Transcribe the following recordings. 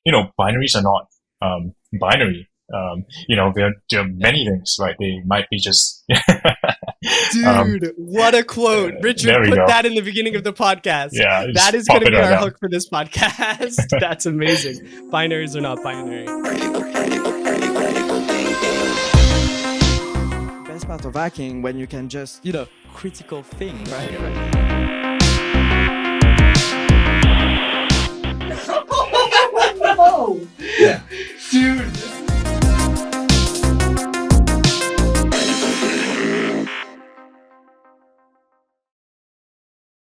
binaries are not binary. There are many things, right? They might be just. Dude, what a quote. Richard, put that in the beginning of the podcast. Yeah, that is going to be our hook for this podcast. That's amazing. Binaries are not binary. Best part of hacking when you can just, critical think, right? Yeah. Dude.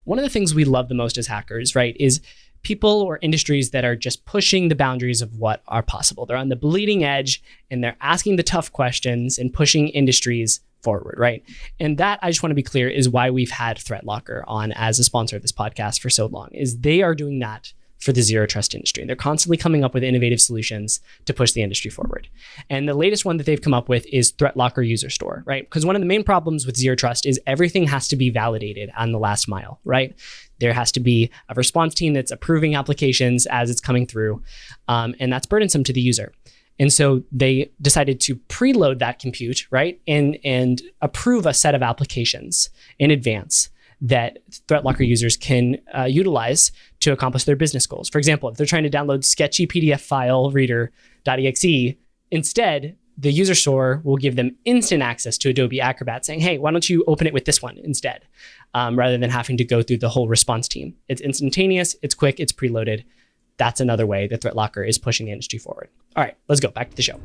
One of the things we love the most as hackers, right, is people or industries that are just pushing the boundaries of what are possible. They're on the bleeding edge and they're asking the tough questions and pushing industries forward, right? And that, I just want to be clear, is why we've had ThreatLocker on as a sponsor of this podcast for so long, is they are doing that for the zero trust industry. They're constantly coming up with innovative solutions to push the industry forward. And the latest one that they've come up with is ThreatLocker UserStore, right? Because one of the main problems with zero trust is everything has to be validated on the last mile, right? There has to be a response team that's approving applications as it's coming through, and that's burdensome to the user. And so they decided to preload that compute, right? And approve a set of applications in advance that ThreatLocker users can utilize to accomplish their business goals. For example, if they're trying to download sketchy PDF file reader.exe, instead, the user store will give them instant access to Adobe Acrobat saying, hey, why don't you open it with this one instead, rather than having to go through the whole response team. It's instantaneous, it's quick, it's preloaded. That's another way that ThreatLocker is pushing the industry forward. All right, let's go back to the show.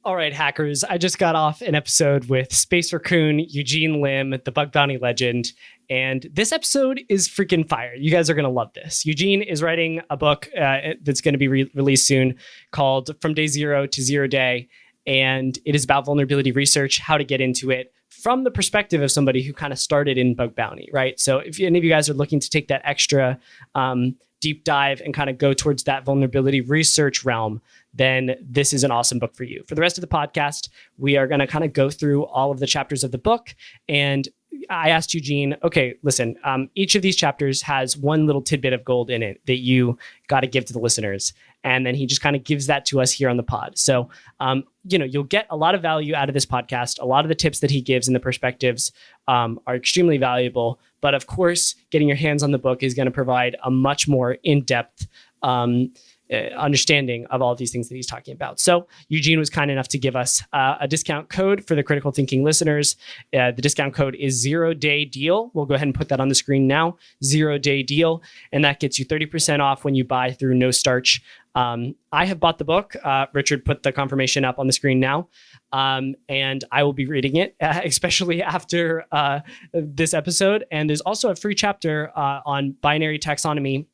All right, hackers, I just got off an episode with SpaceRaccoon, Eugene Lim, the bug bounty legend, and this episode is freaking fire. You guys are going to love this. Eugene is writing a book that's going to be released soon called From Day Zero to Zero Day, and it is about vulnerability research, how to get into it from the perspective of somebody who kind of started in bug bounty, right? So if any of you guys are looking to take that extra deep dive and kind of go towards that vulnerability research realm, then this is an awesome book for you. For the rest of the podcast, we are going to kind of go through all of the chapters of the book. And I asked Eugene, okay, listen, each of these chapters has one little tidbit of gold in it that you got to give to the listeners. And then he just kind of gives that to us here on the pod. So, you'll get a lot of value out of this podcast. A lot of the tips that he gives and the perspectives are extremely valuable. But of course, getting your hands on the book is going to provide a much more in-depth understanding of all of these things that he's talking about. So Eugene was kind enough to give us a discount code for the critical thinking listeners. The discount code is 0 day deal. We'll go ahead and put that on the screen now. 0 day deal. And that gets you 30% off when you buy through No Starch. I have bought the book. Richard put the confirmation up on the screen now. And I will be reading it, especially after this episode. And there's also a free chapter on binary taxonomy,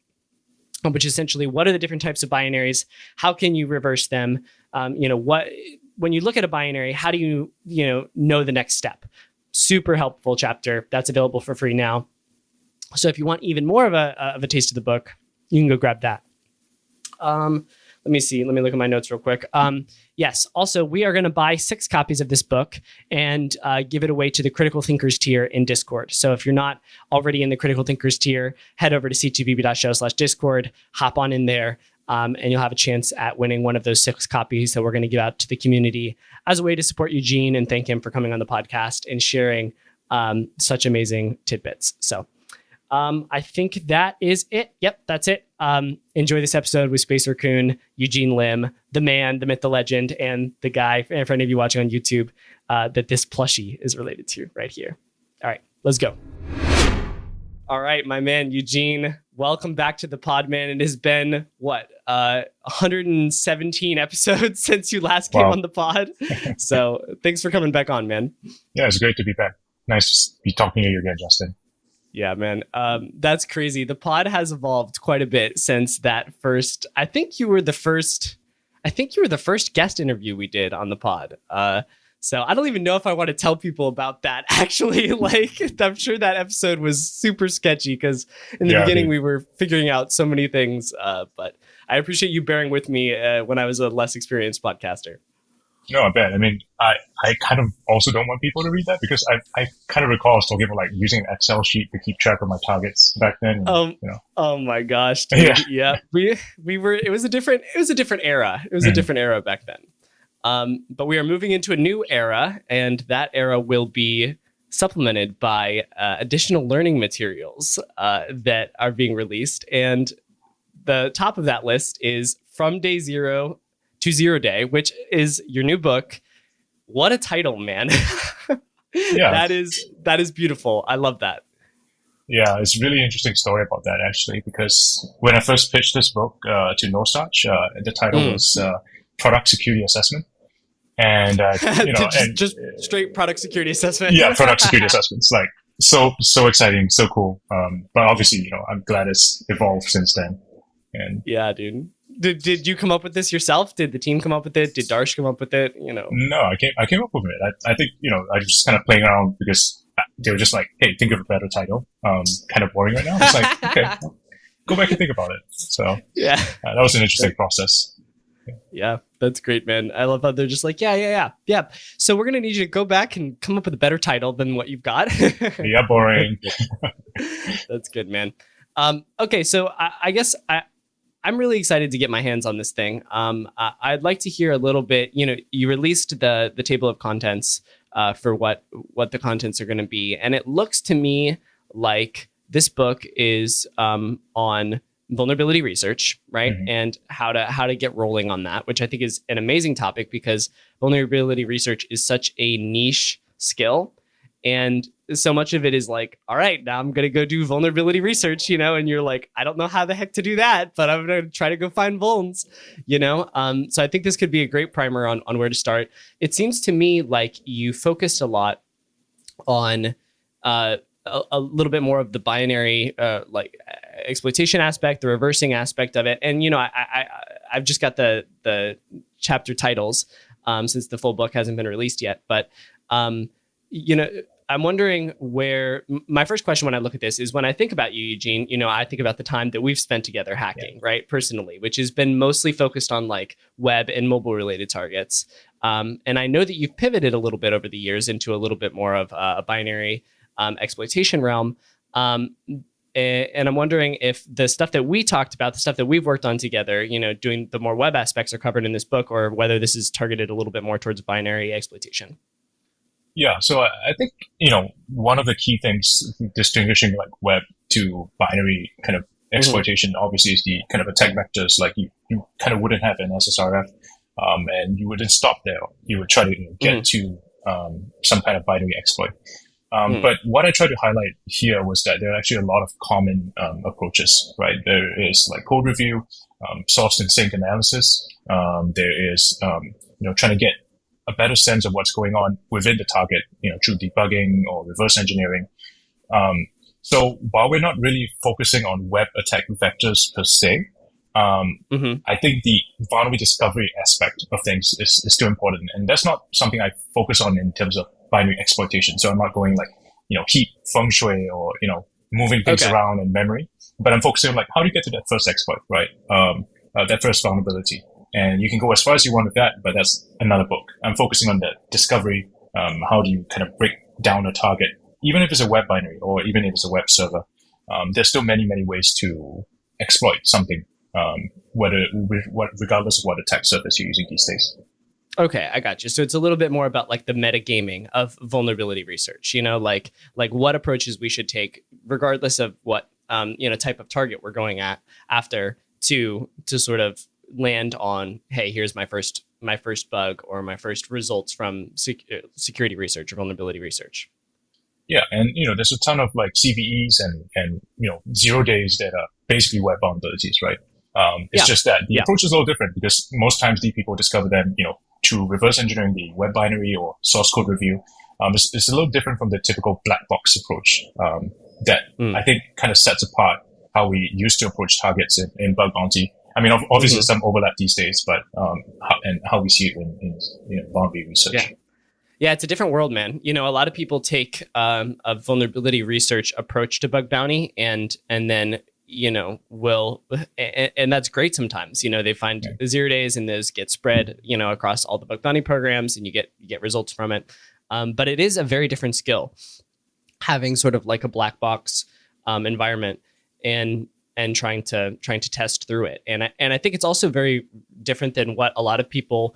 which is essentially what are the different types of binaries? How can you reverse them? When you look at a binary, how do you know the next step? Super helpful chapter. That's available for free now. So if you want even more of a taste of the book, you can go grab that. Let me see. Let me look at my notes real quick. Yes. Also, we are going to buy 6 copies of this book and give it away to the Critical Thinkers tier in Discord. So if you're not already in the Critical Thinkers tier, head over to ctbb.show/Discord, hop on in there, and you'll have a chance at winning one of those 6 copies that we're going to give out to the community as a way to support Eugene and thank him for coming on the podcast and sharing such amazing tidbits. So I think that is it. Yep, that's it. Enjoy this episode with SpaceRaccoon, Eugene Lim, the man, the myth, the legend, and the guy, and for any of you watching on YouTube, that this plushie is related to right here. All right, let's go. All right, my man, Eugene, welcome back to the pod, man. It has been, 117 episodes since you last came on the pod. So thanks for coming back on, man. Yeah, it's great to be back. Nice to be talking to you again, Justin. Yeah, man. That's crazy. The pod has evolved quite a bit since that first. I think you were the first guest interview we did on the pod. So I don't even know if I want to tell people about that. Actually, I'm sure that episode was super sketchy because in the beginning we were figuring out so many things. But I appreciate you bearing with me when I was a less experienced podcaster. No, I bet. I mean, I kind of also don't want people to read that because I kind of recall I was talking about like using an Excel sheet to keep track of my targets back then. And, Oh my gosh, dude. Yeah. We were. It was a different era. It was a different era back then. But we are moving into a new era, and that era will be supplemented by additional learning materials that are being released. And the top of that list is From Day Zero to Zero Day, which is your new book. What a title, man. Yeah. That is beautiful. I love that. Yeah, it's a really interesting story about that actually, because when I first pitched this book to No Such, the title was Product Security Assessment. And just straight product security assessment. Yeah, product security assessments. Like so exciting, so cool. But obviously, I'm glad it's evolved since then. And yeah, dude. Did you come up with this yourself? Did the team come up with it? Did Darsh come up with it? No, I came up with it. I think I was just kind of playing around because they were just like, "Hey, think of a better title." Kind of boring right now. It's like, okay, go back and think about it. So yeah, that was an interesting process. Yeah, that's great, man. I love how they're just like, yeah. So we're gonna need you to go back and come up with a better title than what you've got. Yeah, boring. That's good, man. Okay, so I guess I'm really excited to get my hands on this thing. I'd like to hear a little bit. You released the table of contents for what the contents are going to be, and it looks to me like this book is on vulnerability research, right? Mm-hmm. And how to get rolling on that, which I think is an amazing topic because vulnerability research is such a niche skill. And so much of it is like, all right, now I'm going to go do vulnerability research, and you're like, I don't know how the heck to do that, but I'm going to try to go find vulns, So I think this could be a great primer on where to start. It seems to me like you focused a lot on a little bit more of the binary, exploitation aspect, the reversing aspect of it. And, I've just got the chapter titles since the full book hasn't been released yet. But, I'm wondering where my first question when I look at this is when I think about you, Eugene, I think about the time that we've spent together hacking, right? Personally, which has been mostly focused on like web and mobile related targets. And I know that you've pivoted a little bit over the years into a little bit more of a binary exploitation realm. And I'm wondering if the stuff that we talked about, the stuff that we've worked on together, doing the more web aspects are covered in this book, or whether this is targeted a little bit more towards binary exploitation. Yeah, so I think, one of the key things distinguishing like web to binary kind of exploitation, obviously, is the kind of attack vectors. Like you kind of wouldn't have an SSRF, and you wouldn't stop there. You would try to get to some kind of binary exploit. But what I tried to highlight here was that there are actually a lot of common approaches, right? There is like code review, source and sync analysis. There is, trying to get a better sense of what's going on within the target, through debugging or reverse engineering. So while we're not really focusing on web attack vectors per se, I think the vulnerability discovery aspect of things is still important. And that's not something I focus on in terms of binary exploitation. So I'm not going like, heap feng shui or, moving things around in memory, but I'm focusing on like, how do you get to that first exploit, right? That first vulnerability. And you can go as far as you want with that, but that's another book. I'm focusing on the discovery. How do you kind of break down a target, even if it's a web binary or even if it's a web server? There's still many, many ways to exploit something, regardless of what attack surface you're using these days. Okay, I got you. So it's a little bit more about like the metagaming of vulnerability research, like what approaches we should take, regardless of what, type of target we're going after to sort of land on, hey, here's my first bug or my first results from security research or vulnerability research. Yeah, and there's a ton of like CVEs and 0 days that are basically web vulnerabilities, right? It's just that the approach is a little different because most times the people discover them, through reverse engineering the web binary or source code review. It's a little different from the typical black box approach that I think kind of sets apart how we used to approach targets in bug bounty. I mean, obviously some overlap these days, but how we see it in vulnerability research. Yeah, it's a different world, man. A lot of people take a vulnerability research approach to bug bounty and then will, and that's great sometimes, they find 0 days and those get spread, across all the bug bounty programs and you get results from it. But it is a very different skill having sort of like a black box environment and trying to test through it. And I think it's also very different than what a lot of people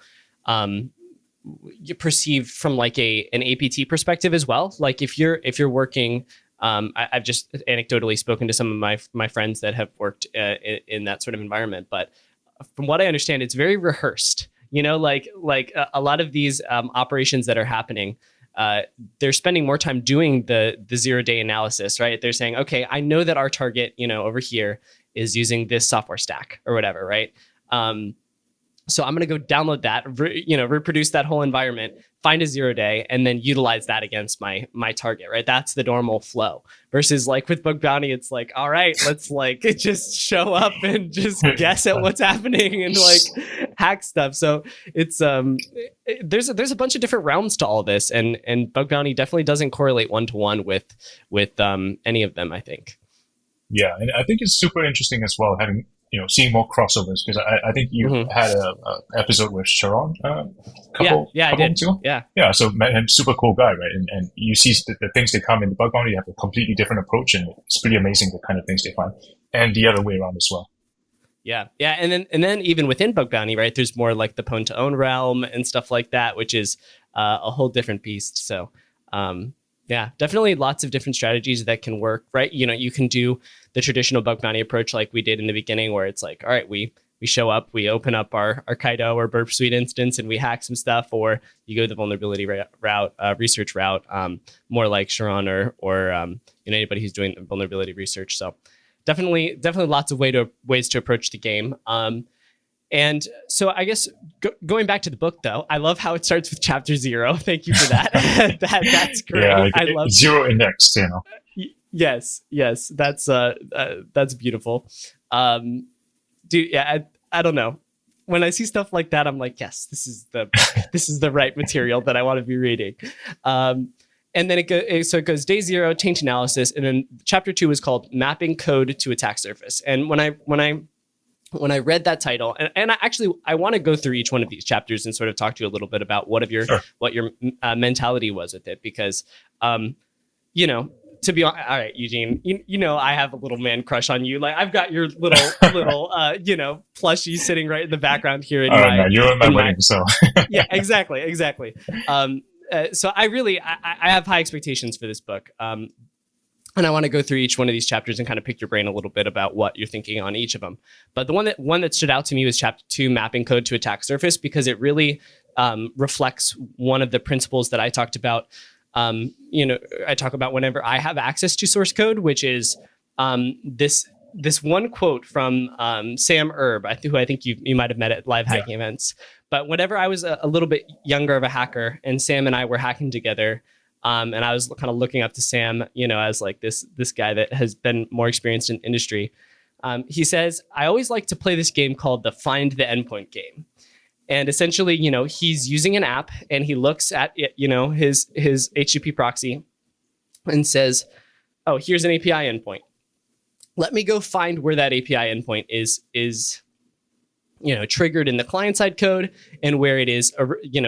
you perceive from like an APT perspective as well. Like if you're working, I've just anecdotally spoken to some of my friends that have worked in that sort of environment, but from what I understand, it's very rehearsed. Like a lot of these operations that are happening, they're spending more time doing the 0 day analysis, right? They're saying, okay, I know that our target, over here is using this software stack or whatever, right? So I'm going to go download that, reproduce that whole environment, find a 0 day, and then utilize that against my target, right? That's the normal flow. Versus like with Bug Bounty, it's like, all right, let's like just show up and just guess at what's happening and like hack stuff. So it's there's a bunch of different realms to all this, and Bug Bounty definitely doesn't correlate one-to-one with any of them, I think. Yeah, and I think it's super interesting as well having seeing more crossovers, because I think you had a episode with Sharon couple months ago. Yeah. So super cool guy, right? And you see the things that come in the bug bounty have a completely different approach, and it's pretty amazing the kind of things they find, and the other way around as well. Yeah, and then even within bug bounty, right? There's more like the pwn to own realm and stuff like that, which is a whole different beast. So. Yeah, definitely lots of different strategies that can work, right? You can do the traditional bug bounty approach like we did in the beginning, where it's like, all right, we show up, we open up our Kaido or Burp Suite instance and we hack some stuff, or you go the vulnerability route, research route, more like Sharon or anybody who's doing vulnerability research. So definitely lots of ways to approach the game. And so I guess going back to the book, though, I love how it starts with chapter 0. Thank you for that. That's great. Yeah, I love 0 index, Yes, that's beautiful. Dude, yeah, I don't know. When I see stuff like that, I'm like, yes, this is the right material that I want to be reading. And then it goes day 0, taint analysis, and then chapter 2 is called mapping code to attack surface. And when I read that title, and I want to go through each one of these chapters and sort of talk to you a little bit about what your mentality was with it, because, to be honest, all right, Eugene, I have a little man crush on you. Like I've got your little plushie sitting right in the background here. You're in my wedding, so. Yeah, exactly. So I have high expectations for this book. And I want to go through each one of these chapters and kind of pick your brain a little bit about what you're thinking on each of them. But the one that stood out to me was chapter 2, mapping code to attack surface, because it really reflects one of the principles that I talked about. I talk about whenever I have access to source code, which is this one quote from Sam Erb, who I think you might have met at live hacking events. But whenever I was a little bit younger of a hacker, and Sam and I were hacking together, and I was kind of looking up to Sam, as like this guy that has been more experienced in industry. He says, I always like to play this game called the find the endpoint game. And essentially, he's using an app and he looks at, his HTTP proxy and says, oh, here's an API endpoint. Let me go find where that API endpoint is triggered in the client side code and where it is,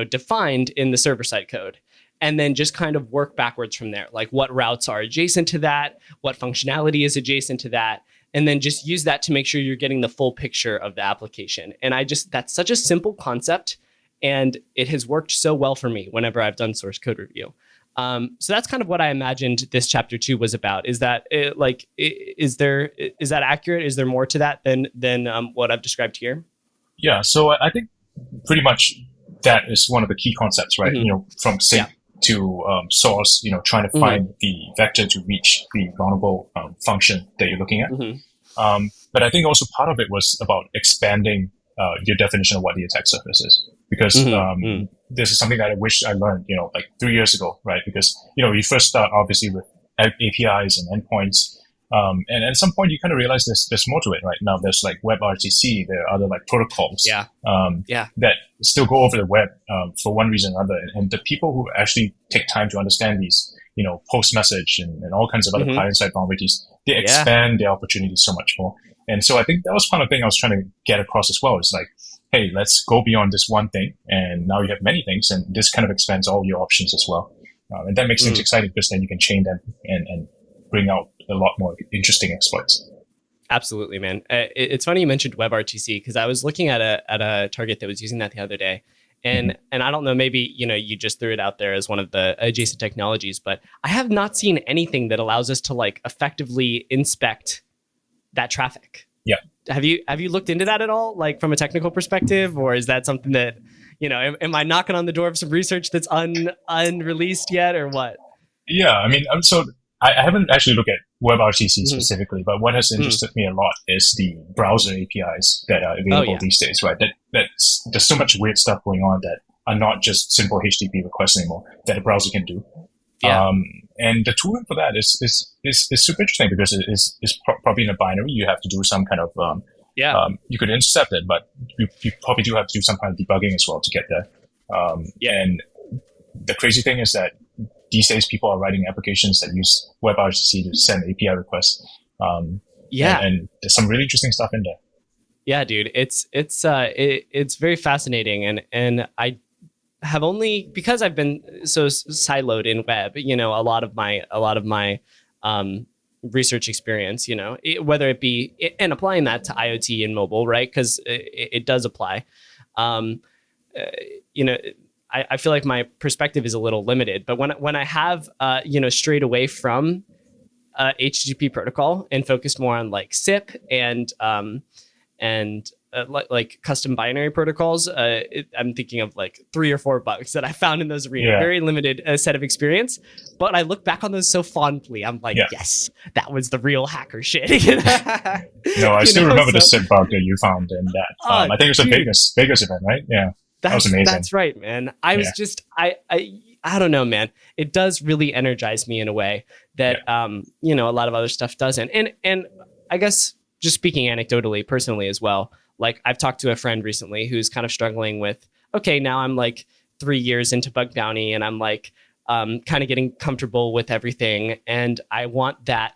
defined in the server side code. And then just kind of work backwards from there. Like what routes are adjacent to that, what functionality is adjacent to that, and then just use that to make sure you're getting the full picture of the application. And that's such a simple concept, and it has worked so well for me whenever I've done source code review. So that's kind of what I imagined this chapter 2 was about. Is that is that accurate? Is there more to that than what I've described here? Yeah. So I think pretty much that is one of the key concepts, right? Mm-hmm. From sync to source, trying to find the vector to reach the vulnerable function that you're looking at. Mm-hmm. But I think also part of it was about expanding your definition of what the attack surface is. Because this is something that I wish I learned, like 3 years ago, right? Because, you first start obviously with APIs and endpoints. And at some point you kind of realize there's more to it, right? Now there's like WebRTC, there are other like protocols that still go over the web for one reason or another. And the people who actually take time to understand these, post message and all kinds of other client-side vulnerabilities, they expand their opportunities so much more. And so I think that was one of the things I was trying to get across as well. It's like, hey, let's go beyond this one thing, and now you have many things, and this kind of expands all your options as well. And that makes things exciting because then you can chain them and bring out a lot more interesting exploits. Absolutely, man. It's funny you mentioned WebRTC because I was looking at a target that was using that the other day. And I don't know, maybe, you just threw it out there as one of the adjacent technologies, but I have not seen anything that allows us to like effectively inspect that traffic. Yeah. Have you looked into that at all, like from a technical perspective, or is that something that, am I knocking on the door of some research that's unreleased yet, or what? Yeah, I mean, so I haven't actually looked at WebRTC specifically, but what has interested me a lot is the browser APIs that are available these days, right? There's so much weird stuff going on that are not just simple HTTP requests anymore that a browser can do. Yeah. And the tooling for that is super interesting because it's probably in a binary. You have to do some kind of you could intercept it, but you probably do have to do some kind of debugging as well to get there. And the crazy thing is that these days people are writing applications that use WebRTC to send API requests. And there's some really interesting stuff in there. Yeah, dude, it's very fascinating, and I have only, because I've been so siloed in web, a lot of my research experience, whether it be, and applying that to IoT and mobile, right? Because it does apply. I feel like my perspective is a little limited, but when I have strayed away from HTTP protocol and focused more on like SIP and like custom binary protocols, I'm thinking of like 3 or 4 bugs that I found in those arenas. Very limited set of experience, but I look back on those so fondly. I'm like, yes, that was the real hacker shit. No, I still remember the SIP bug that you found in that. I think it was a Vegas event, right? Yeah. That was amazing. That's right, man. I was just, I don't know, man. It does really energize me in a way that, a lot of other stuff doesn't. And I guess just speaking anecdotally, personally as well, like I've talked to a friend recently who's kind of struggling with, okay, now I'm like 3 years into bug bounty and I'm like, kind of getting comfortable with everything. And I want that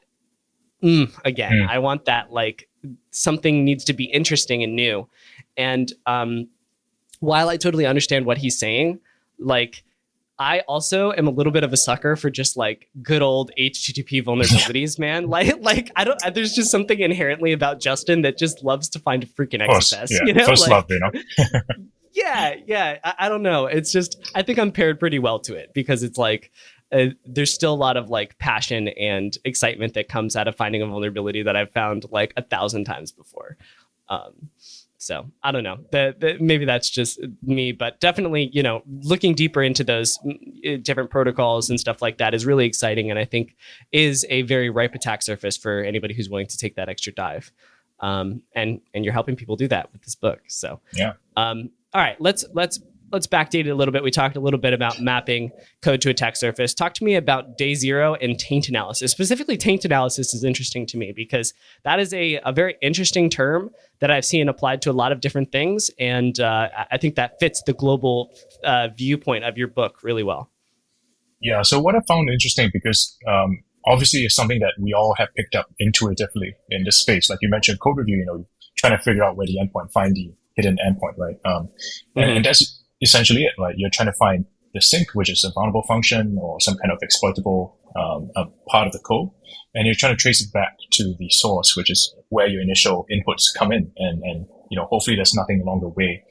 again. I want that, like, something needs to be interesting and new. And, while I totally understand what he's saying, like, I also am a little bit of a sucker for just like good old HTTP vulnerabilities, man. Like I don't. There's just something inherently about Justin that just loves to find a freaking excess. First love, Yeah. I don't know. It's just, I think I'm paired pretty well to it because it's like there's still a lot of like passion and excitement that comes out of finding a vulnerability that I've found like 1,000 times before. So I don't know, maybe that's just me, but definitely, looking deeper into those different protocols and stuff like that is really exciting. And I think is a very ripe attack surface for anybody who's willing to take that extra dive. And you're helping people do that with this book. So, all right, let's backdate it a little bit. We talked a little bit about mapping code to attack surface. Talk to me about day 0 and taint analysis. Specifically, taint analysis is interesting to me because that is a very interesting term that I've seen applied to a lot of different things. And I think that fits the global viewpoint of your book really well. Yeah, so what I found interesting because obviously it's something that we all have picked up intuitively in this space. Like you mentioned code review, trying to figure out where the endpoint, find the hidden endpoint, right? And that's essentially it, right? You're trying to find the sink, which is a vulnerable function or some kind of exploitable part of the code, and you're trying to trace it back to the source, which is where your initial inputs come in, and hopefully there's nothing along the way.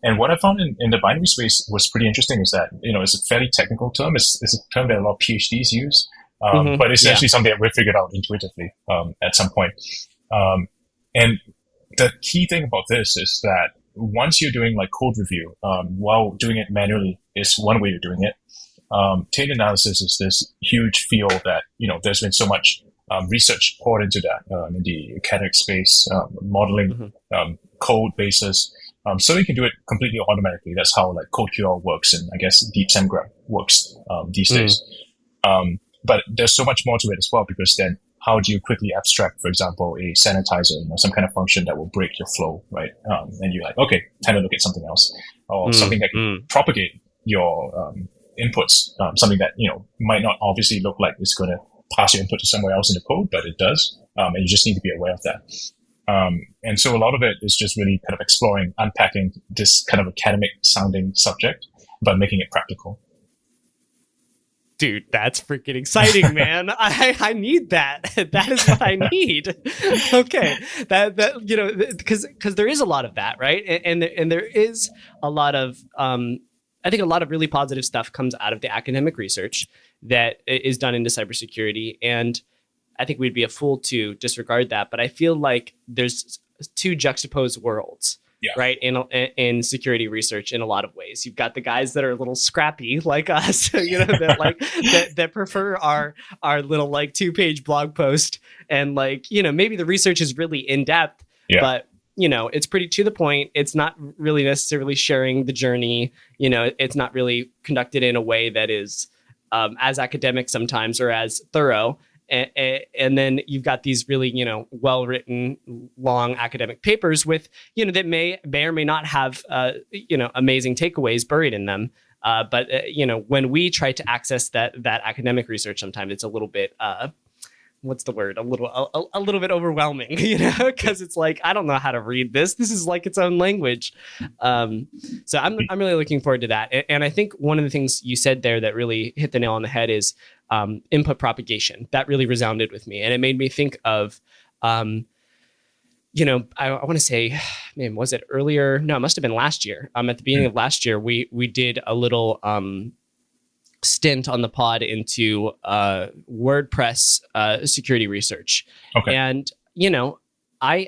And what I found in the binary space was pretty interesting is that it's a fairly technical term. It's a term that a lot of PhDs use, but it's actually something that we figured out intuitively at some point. And the key thing about this is that once you're doing like code review, while doing it manually is one way of doing it. Taint analysis is this huge field that, there's been so much research poured into that in the academic space, modeling code bases. So you can do it completely automatically. That's how like CodeQL works, and I guess Deep SandGraph works these days. But there's so much more to it as well, because then how do you quickly abstract, for example, a sanitizer, some kind of function that will break your flow, right? And you're like, okay, time to look at something else, or something that can propagate your inputs, something that might not obviously look like it's going to pass your input to somewhere else in the code, but it does. And you just need to be aware of that. And so a lot of it is just really kind of exploring, unpacking this kind of academic sounding subject, but making it practical. Dude, that's freaking exciting, man. I need that. That is what I need. Okay. That you know, because there is a lot of that, right? And there is a lot of I think a lot of really positive stuff comes out of the academic research that is done into cybersecurity, and I think we'd be a fool to disregard that. But I feel like there's two juxtaposed worlds. Yeah. Right. In security research, in a lot of ways, you've got the guys that are a little scrappy like us, you know, that like that prefer our little like 2-page blog post, and like, you know, maybe the research is really in depth, but you know, it's pretty to the point. It's not really necessarily sharing the journey. You know, it's not really conducted in a way that is as academic sometimes or as thorough. And then you've got these really, you know, well-written, long academic papers with, you know, that may or may not have, you know, amazing takeaways buried in them. But, you know, when we try to access that academic research, sometimes it's a little bit, what's the word? A little bit overwhelming, you know, because it's like, I don't know how to read this. This is like its own language. So I'm really looking forward to that. And I think one of the things you said there that really hit the nail on the head is input propagation. That really resounded with me. And it made me think of, you know, I want to say, man, was it earlier? No, it must have been last year. At the beginning of last year, we did a little stint on the pod into WordPress security research. Okay. And, you know, I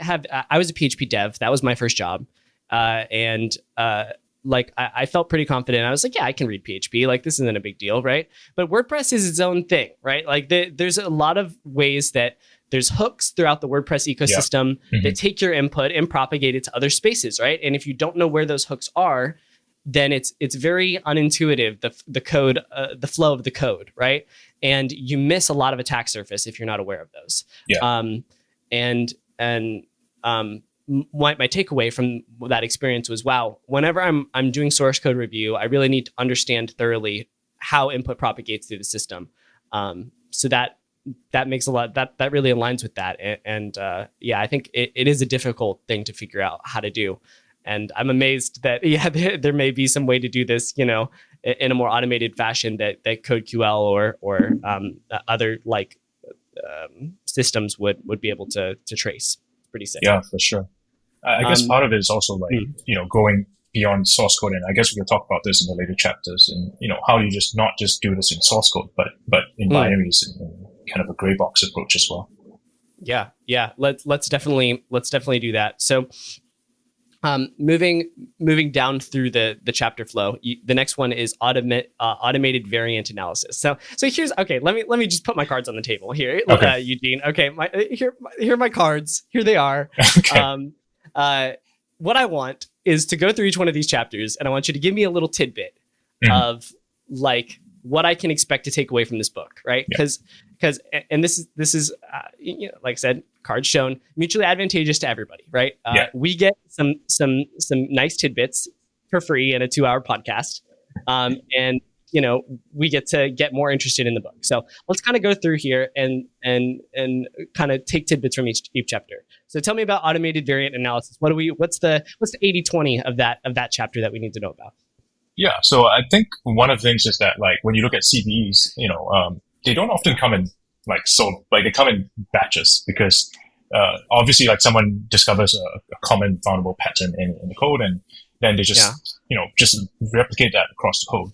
was a PHP dev. That was my first job. And I felt pretty confident. I was like, yeah, I can read PHP. Like, this isn't a big deal, right? But WordPress is its own thing, right? Like, there's a lot of ways that there's hooks throughout the WordPress ecosystem that take your input and propagate it to other spaces, right? And if you don't know where those hooks are, then it's very unintuitive, the code, the flow of the code, right? And you miss a lot of attack surface if you're not aware of those. Yeah. My takeaway from that experience was, wow, whenever I'm doing source code review, I really need to understand thoroughly how input propagates through the system. So that makes a lot, that really aligns with that. And I think it is a difficult thing to figure out how to do. And I'm amazed that, there may be some way to do this, you know, in a more automated fashion that CodeQL or other like systems would be able to trace. It's pretty sick. Yeah, for sure. I guess part of it is also like, you know, going beyond source code. And I guess we can talk about this in the later chapters, and, you know, how you just not just do this in source code, but in binaries and kind of a gray box approach as well. Yeah. Let's definitely do that. So, moving down through the chapter flow, the next one is automated variant analysis. So here's, okay, let me just put my cards on the table here, Eugene. Okay, here are my cards. Here they are. Okay. What I want is to go through each one of these chapters, and I want you to give me a little tidbit of like what I can expect to take away from this book, right? Because this is you know, like I said, cards shown, mutually advantageous to everybody, right? We get some nice tidbits for free in a 2-hour podcast, and you know, we get to get more interested in the book. So let's kind of go through here and kind of take tidbits from each chapter. So tell me about automated variant analysis. What's the 80-20 of that chapter that we need to know about? Yeah, so I think one of the things is that, like, when you look at CVEs, you know, they don't often come in they come in batches, because obviously, like, someone discovers a common vulnerable pattern in the code, and then they just just replicate that across the code.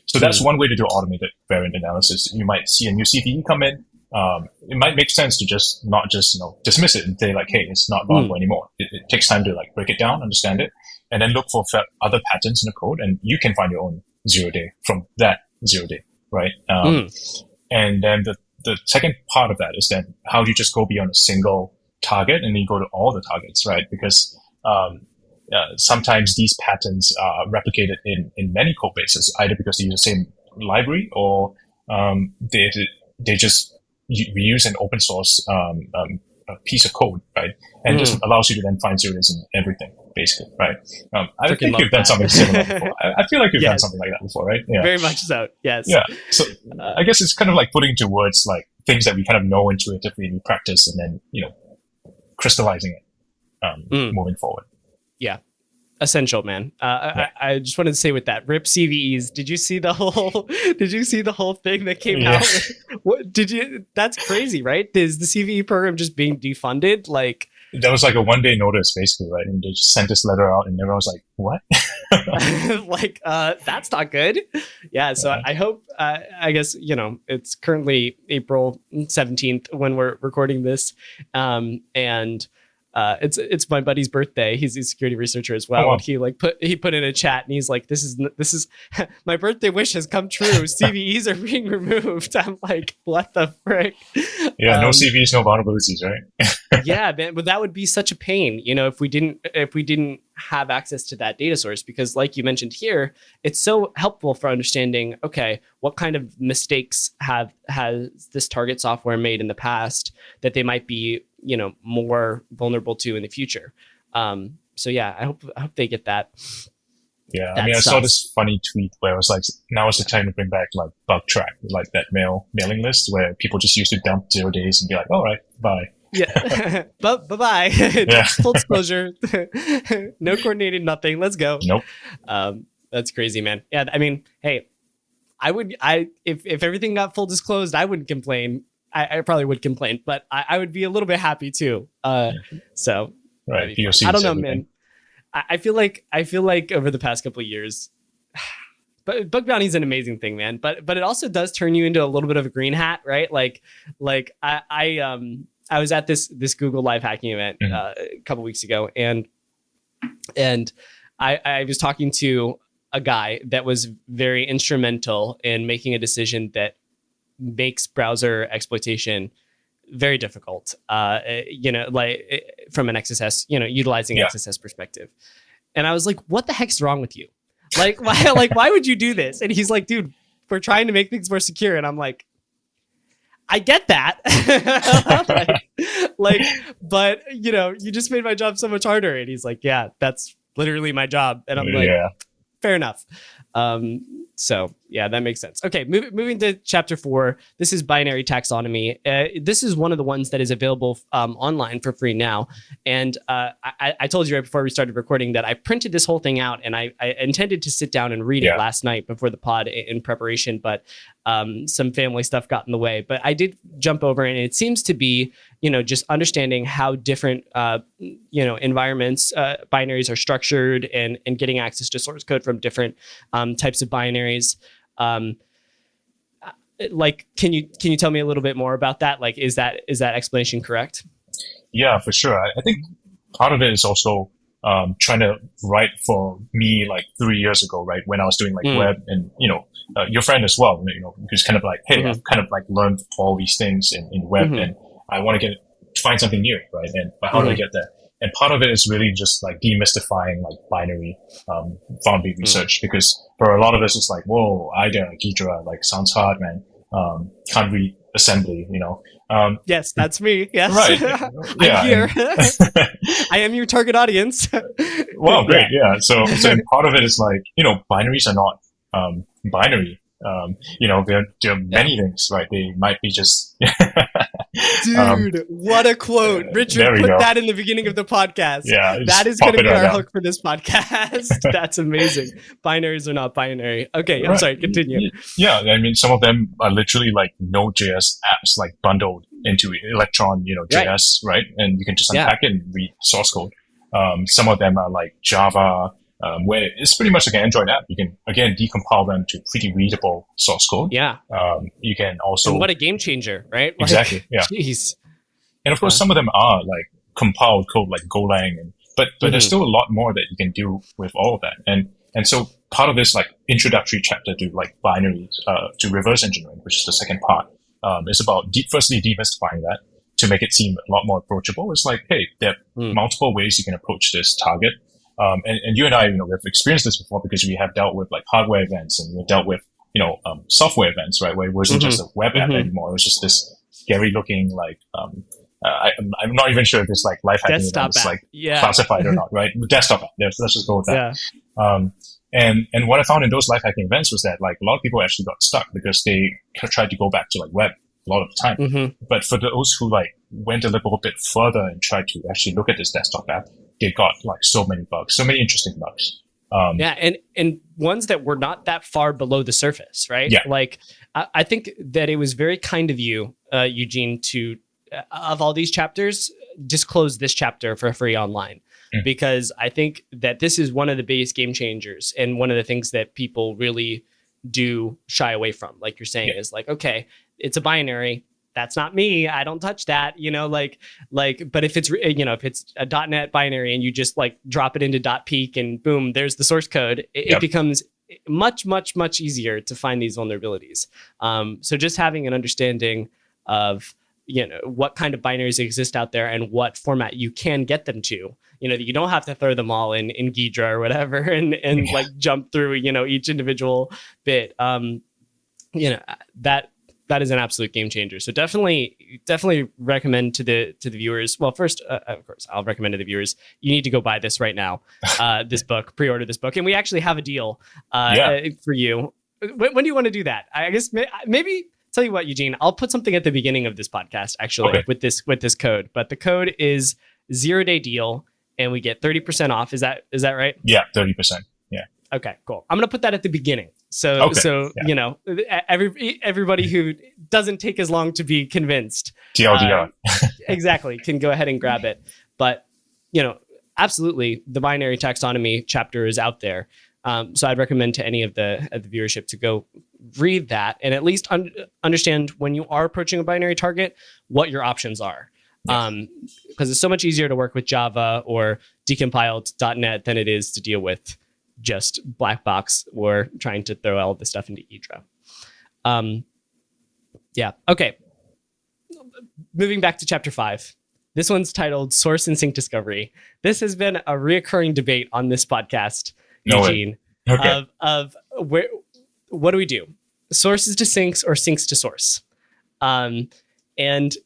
So that's one way to do automated variant analysis. You might see a new CVE come in. It might make sense to just not just dismiss it and say like, hey, it's not vulnerable anymore. It takes time to like break it down, understand it, and then look for other patterns in the code, and you can find your own 0-day from that 0-day, right? And then the second part of that is then how do you just go beyond a single target and then you go to all the targets, right? Because sometimes these patterns are replicated in many code bases, either because they use the same library or they just reuse an open source a piece of code, right? And this allows you to then find 0-days in everything, basically, right? I think you've done something similar before. I feel like you've done something like that before, right? Yeah. Very much so, yes. Yeah. So I guess it's kind of like putting into words like things that we kind of know intuitively, we practice, and then, crystallizing it moving forward. Yeah. Essential, man. I just wanted to say with that, RIP CVEs. Did you see the whole thing that came out? What did you? That's crazy, right? Is the CVE program just being defunded? Like, that was like a 1 day notice, basically, right? And they just sent this letter out, and everyone was like, "What?" That's not good. Yeah. So I hope. I guess it's currently April 17th when we're recording this, and it's my buddy's birthday. He's a security researcher as well. Oh, wow. And he put in a chat, and he's like, this is my birthday wish has come true. CVEs are being removed. I'm like, what the frick? Yeah, no CVs, no vulnerabilities, right? Yeah, man, but that would be such a pain, if we didn't have access to that data source, because like you mentioned here, it's so helpful for understanding, okay, what kind of mistakes has this target software made in the past that they might be, more vulnerable to in the future. So yeah, I hope they get that. Yeah, that I sucks. saw this funny tweet where it was like, now is the time to bring back like bug track, like that mailing list where people just used to dump 0 days and be like, all right, bye. Yeah. Bye-bye. Yeah. Full disclosure. No coordinated nothing. Let's go. Nope. That's crazy, man. Yeah. I mean, hey, if everything got full disclosed, I wouldn't complain. I probably would complain, but I would be a little bit happy too. So right. I don't know, man. I feel like over the past couple of years, but bug bounty is an amazing thing, man. But it also does turn you into a little bit of a green hat, right? Like I was at this Google live hacking event a couple weeks ago, and I was talking to a guy that was very instrumental in making a decision that makes browser exploitation very difficult. Like from an XSS, utilizing XSS perspective. And I was like, "What the heck's wrong with you? Like, why would you do this?" And he's like, "Dude, we're trying to make things more secure." And I'm like, I get that. But you just made my job so much harder. And he's like, yeah, that's literally my job. And I'm like, fair enough. So yeah, that makes sense. Okay, moving to chapter 4. This is binary taxonomy. This is one of the ones that is available online for free now. And I told you right before we started recording that I printed this whole thing out, and I intended to sit down and read it last night before the pod in preparation, but some family stuff got in the way. But I did jump over, and it seems to be, just understanding how different, environments, binaries are structured, and getting access to source code from different types of binaries. Like, can you tell me a little bit more about that? Like, is that explanation correct? Yeah, for sure. I think part of it is also trying to write for me like 3 years ago, right? When I was doing like web, and your friend as well, who's kind of like, hey, I've kind of like learned all these things in web, and I want to find something new, right? And how do I get there? And part of it is really just like demystifying like binary boundary research, because for a lot of us it's like, whoa, IDA, Ghidra, like sounds hard, man. Can't read assembly, Yes, that's me. Yes. Right. Yeah. I'm here. I am your target audience. Wow, great. Yeah. So part of it is like, binaries are not binary. There are many things, right? They might be just Dude, what a quote. Richard, put that in the beginning of the podcast. Yeah, that is going to be our hook for this podcast. That's amazing. Binaries are not binary. Okay, I'm sorry, continue. Yeah, I mean, some of them are literally like Node.js apps like bundled into Electron, JS, right? And you can just unpack it and read source code. Some of them are like Java, where it's pretty much like an Android app. You can, again, decompile them to pretty readable source code. Yeah. You can also... And what a game changer, right? Exactly, yeah. Jeez. And of course, some of them are like compiled code like Golang, but there's still a lot more that you can do with all of that. And so part of this like introductory chapter to like binaries, to reverse engineering, which is the second part, is about firstly demystifying that to make it seem a lot more approachable. It's like, hey, there are multiple ways you can approach this target. And you and I, we've experienced this before because we have dealt with like hardware events, and we've dealt with, software events, right? Where it wasn't just a web app anymore. It was just this scary looking, like, I'm not even sure if it's like life hacking desktop events, app. like classified or not, right? Desktop app. Let's just go with that. Yeah. And what I found in those life hacking events was that like a lot of people actually got stuck because they tried to go back to like web lot of time. But for those who like went a little bit further and tried to actually look at this desktop app, they got like so many bugs, so many interesting bugs. And ones that were not that far below the surface, right? Yeah. Like, I think that it was very kind of you, Eugene, to, of all these chapters, disclose this chapter for free online. Because I think that this is one of the biggest game changers and one of the things that people really do shy away from. Like you're saying, is like, okay, it's a binary. That's not me. I don't touch that, but if it's, if it's a .NET binary and you just like drop it into .peek and boom, there's the source code, it becomes much, much, much easier to find these vulnerabilities. So just having an understanding of, what kind of binaries exist out there and what format you can get them to, that you don't have to throw them all in Ghidra or whatever and like jump through, each individual bit. That is an absolute game changer. So definitely recommend to the viewers. Well, first, of course, I'll recommend to the viewers, you need to go buy this right now. This book, pre-order this book. And we actually have a deal for you. When do you want to do that? I guess maybe tell you what, Eugene, I'll put something at the beginning of this podcast, actually, with this code. But the code is 0-day deal and we get 30% off. Is that right? Yeah, 30%. Yeah. Okay, cool. I'm going to put that at the beginning. So everybody who doesn't take as long to be convinced, TLDR, exactly, can go ahead and grab it. But absolutely, the binary taxonomy chapter is out there. So I'd recommend to any of the viewership to go read that and at least understand when you are approaching a binary target what your options are. Because it's so much easier to work with Java or decompiled .NET than it is to deal with just black box or trying to throw all of this stuff into Ghidra. Okay. Moving back to chapter 5. This one's titled Source and Sync Discovery. This has been a reoccurring debate on this podcast, Eugene, of where, what do we do? Sources to syncs or syncs to source? And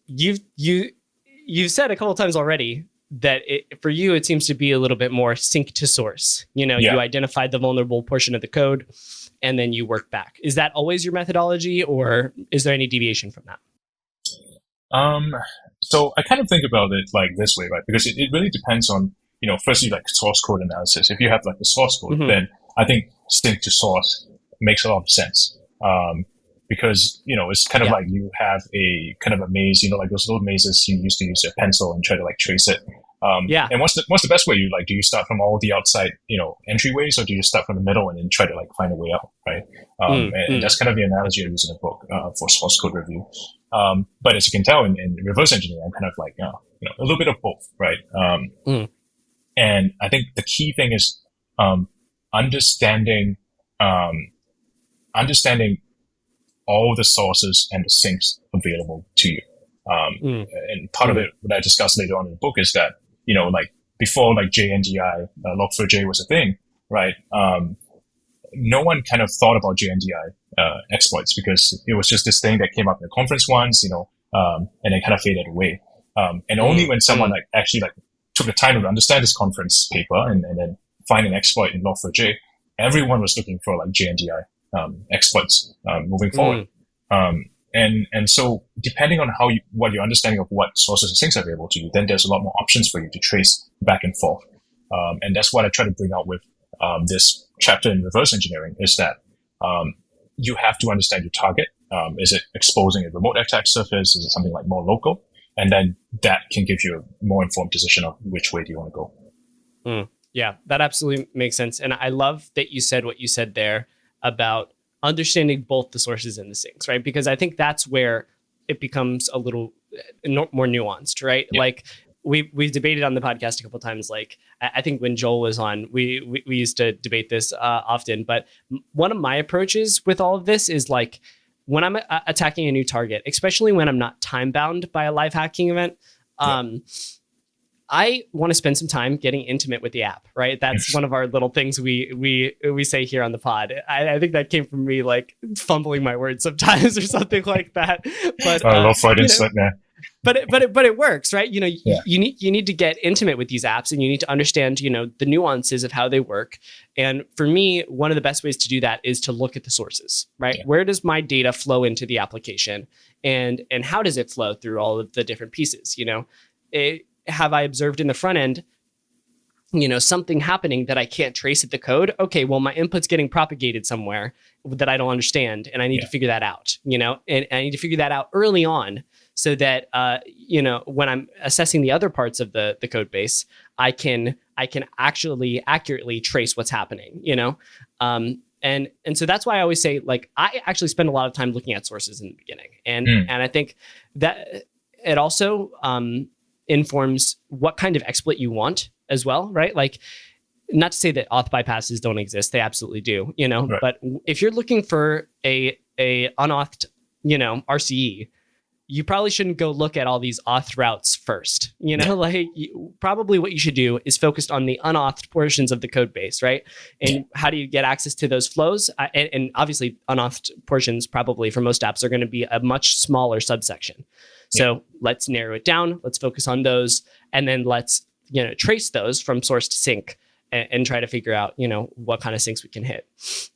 you've said a couple of times already that for you, it seems to be a little bit more sync to source. You identified the vulnerable portion of the code and then you work back. Is that always your methodology or is there any deviation from that? So I kind of think about it like this way, right? Because it really depends on, firstly, like source code analysis. If you have like the source code, then I think sync to source makes a lot of sense. Because, it's kind of like you have a kind of a maze, like those little mazes you used to use a pencil and try to like trace it. And what's the best way? Do you start from all the outside, entryways, or do you start from the middle and then try to like find a way out, right? And that's kind of the analogy I use in the book for source code review. But as you can tell in reverse engineering, I'm kind of like, a little bit of both, right? And I think the key thing is understanding all the sources and the syncs available to you. And part of it, what I discussed later on in the book, is that, like before like JNDI, Log4j was a thing, right? No one kind of thought about JNDI exploits because it was just this thing that came up in a conference once, and then kind of faded away. And only when someone like actually like took the time to understand this conference paper and then find an exploit in Log4j, everyone was looking for like JNDI exploits moving forward. And so depending on what your understanding of what sources and syncs are available to you, then there's a lot more options for you to trace back and forth. And that's what I try to bring out with this chapter in reverse engineering, is that you have to understand your target. Is it exposing a remote attack surface? Is it something like more local? And then that can give you a more informed decision of which way do you want to go. Yeah, that absolutely makes sense. And I love that you said what you said there about understanding both the sources and the syncs, right? Because I think that's where it becomes a little more nuanced, right? Yeah. Like we've debated on the podcast a couple of times. Like I think when Joel was on, we used to debate this often. But one of my approaches with all of this is like when I'm attacking a new target, especially when I'm not time bound by a live hacking event, I want to spend some time getting intimate with the app, right? That's one of our little things we say here on the pod. I think that came from me like fumbling my words sometimes or something like that. But a little Freudian slip there. but it works, right? You know, Yeah. you need to get intimate with these apps, and you need to understand, you know, the nuances of how they work. And for me, one of the best ways to do that is to look at the sources, right? Yeah. Where does my data flow into the application, and how does it flow through all of the different pieces? You know, have I observed in the front end, you know, something happening that I can't trace at the code? Okay, well, my input's getting propagated somewhere that I don't understand, and I need to figure that out, you know, and I need to figure that out early on so that, you know, when I'm assessing the other parts of the code base, I can actually accurately trace what's happening, you know? And so that's why I always say, like, I actually spend a lot of time looking at sources in the beginning. And I think that it also informs what kind of exploit you want as well, right? Like, not to say that auth bypasses don't exist, they absolutely do, you know. Right. But if you're looking for a unauthed, you know, RCE, you probably shouldn't go look at all these auth routes first, you know. Like, probably what you should do is focus on the unauthed portions of the code base, right? And how do you get access to those flows? And obviously unauthed portions probably for most apps are going to be a much smaller subsection. So let's narrow it down, let's focus on those, and then let's, you know, trace those from source to sink and try to figure out, you know, what kind of sinks we can hit.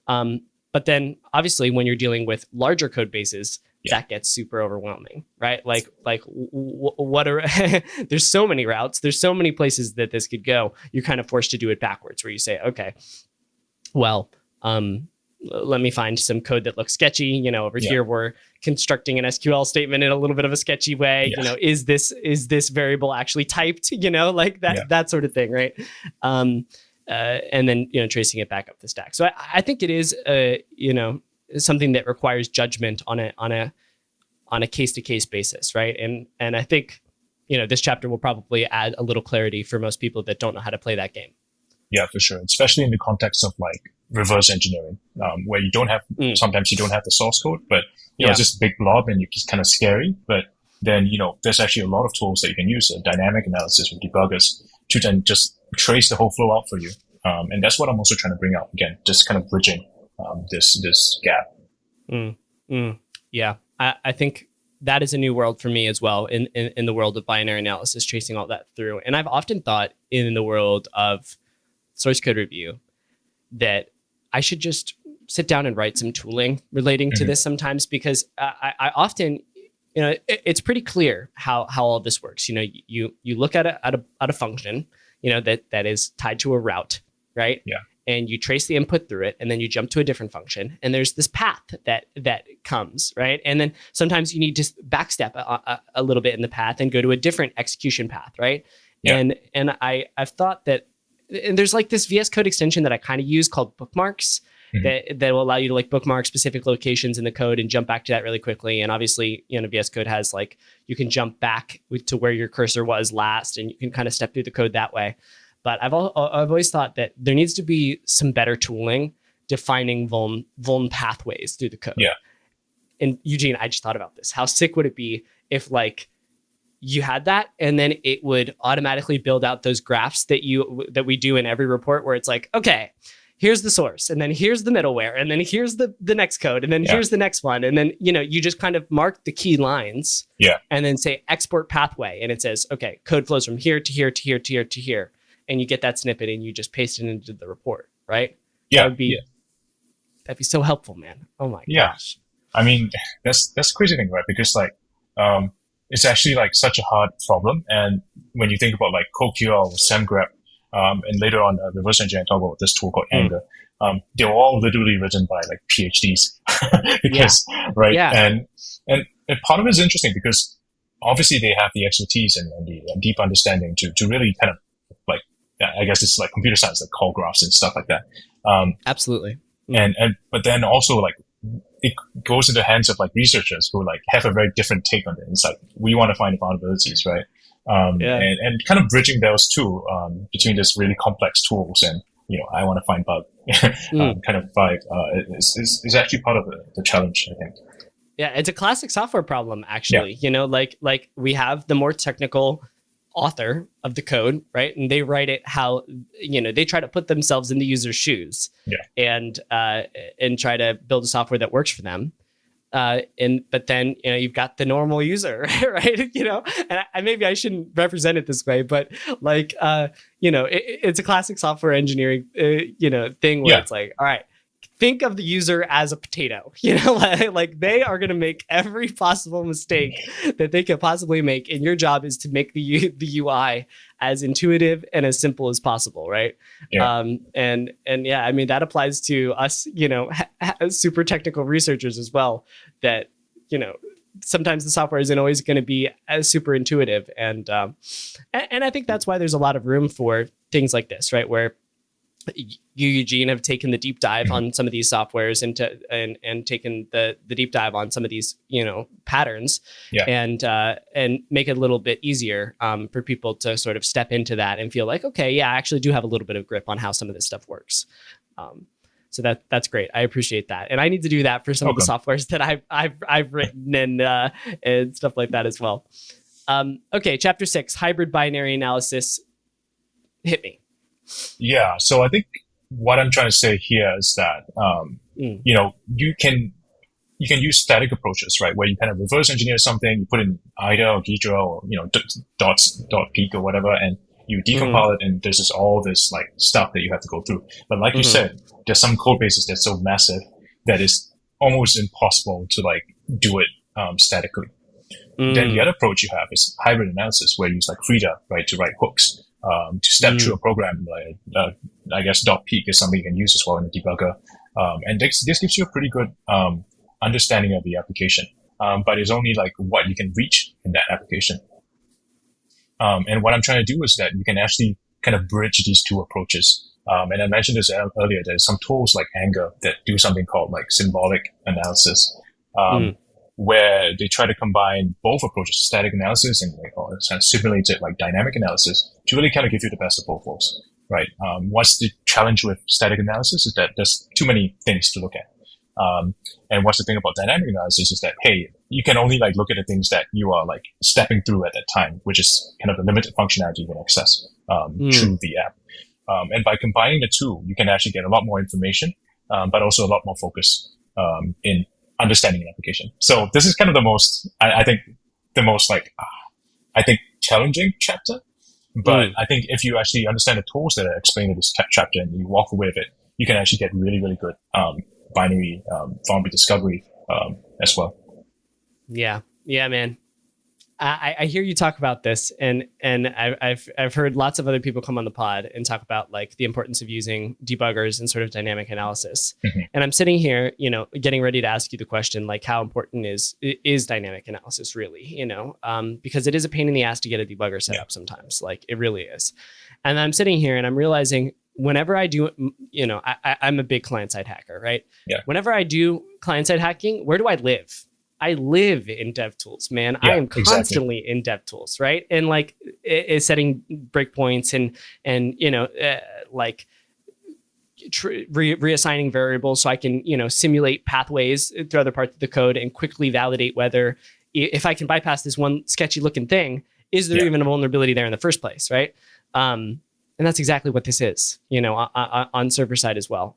But then obviously when you're dealing with larger code bases, that gets super overwhelming, right? Like what are, there's so many routes, there's so many places that this could go. You're kind of forced to do it backwards, where you say, okay, well, let me find some code that looks sketchy. You know, over here we're constructing an SQL statement in a little bit of a sketchy way. You know, is this variable actually typed? You know, like that sort of thing, right? And then, you know, tracing it back up the stack. So I think it is you know, something that requires judgment on a case to case basis, right? And I think, you know, this chapter will probably add a little clarity for most people that don't know how to play that game. Yeah, for sure. Especially in the context of like reverse engineering, where you don't have, sometimes you don't have the source code, but you know, it's just a big blob and it's kind of scary. But then, you know, there's actually a lot of tools that you can use, dynamic analysis with debuggers, to then just trace the whole flow out for you. And that's what I'm also trying to bring out again, just kind of bridging this gap. Yeah, I think that is a new world for me as well in the world of binary analysis, tracing all that through. And I've often thought in the world of source code review that I should just sit down and write some tooling relating to this sometimes, because I often, you know, it's pretty clear how all this works. You know, you look at a function, you know, that is tied to a route, right? Yeah. And you trace the input through it, and then you jump to a different function, and there's this path that comes, right? And then sometimes you need to backstep a little bit in the path and go to a different execution path, right? Yeah. And I've thought that, and there's like this VS Code extension that I kind of use called bookmarks that will allow you to like bookmark specific locations in the code and jump back to that really quickly. And obviously, you know, VS Code has like, you can jump back to where your cursor was last, and you can kind of step through the code that way. But I've always thought that there needs to be some better tooling defining Vuln pathways through the code. Yeah. And Eugene, I just thought about this. How sick would it be if like you had that, and then it would automatically build out those graphs that we do in every report, where it's like, okay, here's the source, and then here's the middleware, and then here's the next code, and then here's the next one, and then, you know, you just kind of mark the key lines, and then say export pathway, and it says, okay, code flows from here to here to here to here to here, and you get that snippet and you just paste it into the report, right? That'd be so helpful, man. Oh my gosh. I mean, that's the crazy thing, right? Because like, it's actually like such a hard problem. And when you think about like CodeQL, SamGrep, and later on reverse engineering, talk about this tool called Anger, they were all literally written by like PhDs because, right? Yeah. And part of it is interesting because obviously they have the expertise and the deep understanding to really kind of like, I guess it's like computer science, like call graphs and stuff like that. Absolutely. But then also like, it goes into the hands of like researchers who like have a very different take on it. It's like, we want to find the vulnerabilities, right? And kind of bridging those two, between this really complex tools and, you know, I want to find bug kind of vibe, is actually part of the challenge, I think. Yeah. It's a classic software problem, actually. You know, like we have the more technical author of the code, right? And they write it how, you know, they try to put themselves in the user's shoes and try to build a software that works for them. But then you've got the normal user, right? And maybe I shouldn't represent it this way, but like it's a classic software engineering thing where it's like, all right, think of the user as a potato, like they are going to make every possible mistake that they could possibly make. And your job is to make the UI as intuitive and as simple as possible. Right. Yeah. And yeah, I mean, that applies to us, super technical researchers as well, that, sometimes the software isn't always going to be as super intuitive. And I think that's why there's a lot of room for things like this, right? Where you, Eugene, have taken the deep dive on some of these softwares and taken the deep dive on some of these, patterns, and make it a little bit easier for people to sort of step into that and feel like, okay, yeah, I actually do have a little bit of grip on how some of this stuff works. So that's great. I appreciate that, and I need to do that for some of the softwares that I've written and stuff like that as well. Okay, chapter 6, hybrid binary analysis. Hit me. Yeah. So I think what I'm trying to say here is that, you can use static approaches, right? Where you kind of reverse engineer something, you put in IDA or Ghidra or, dot peak or whatever, and you decompile it, and there's just all this like stuff that you have to go through. But like you said, there's some code bases that's so massive that it's almost impossible to like do it statically. Then the other approach you have is hybrid analysis, where you use like Frida, right, to write hooks. To step through a program, like, I guess .peak is something you can use as well in a debugger. And this gives you a pretty good understanding of the application. But it's only like what you can reach in that application. And what I'm trying to do is that you can actually kind of bridge these two approaches. And I mentioned this earlier, there's some tools like Anger that do something called like symbolic analysis. Where they try to combine both approaches, static analysis and simulated like dynamic analysis, to really kind of give you the best of both worlds, right? What's the challenge with static analysis is that there's too many things to look at. And what's the thing about dynamic analysis is that, hey, you can only like look at the things that you are like stepping through at that time, which is kind of the limited functionality you can access through the app. And by combining the two, you can actually get a lot more information, but also a lot more focus in understanding an application. So this is kind of the most, I think, challenging chapter. But I think if you actually understand the tools that are explained in this chapter and you walk away with it, you can actually get really, really good binary boundary discovery as well. Yeah, man. I hear you talk about this, and I've heard lots of other people come on the pod and talk about like the importance of using debuggers and sort of dynamic analysis. And I'm sitting here, getting ready to ask you the question, like, how important is dynamic analysis really? Because it is a pain in the ass to get a debugger set up sometimes. Like it really is. And I'm sitting here and I'm realizing whenever I do, I'm a big client-side hacker, right? Yeah. Whenever I do client-side hacking, where do I live? I live in DevTools, man. I am constantly in DevTools, right? And like is setting breakpoints and reassigning variables so I can, simulate pathways through other parts of the code and quickly validate whether if I can bypass this one sketchy looking thing, is there even a vulnerability there in the first place, right? And that's exactly what this is, on server side as well.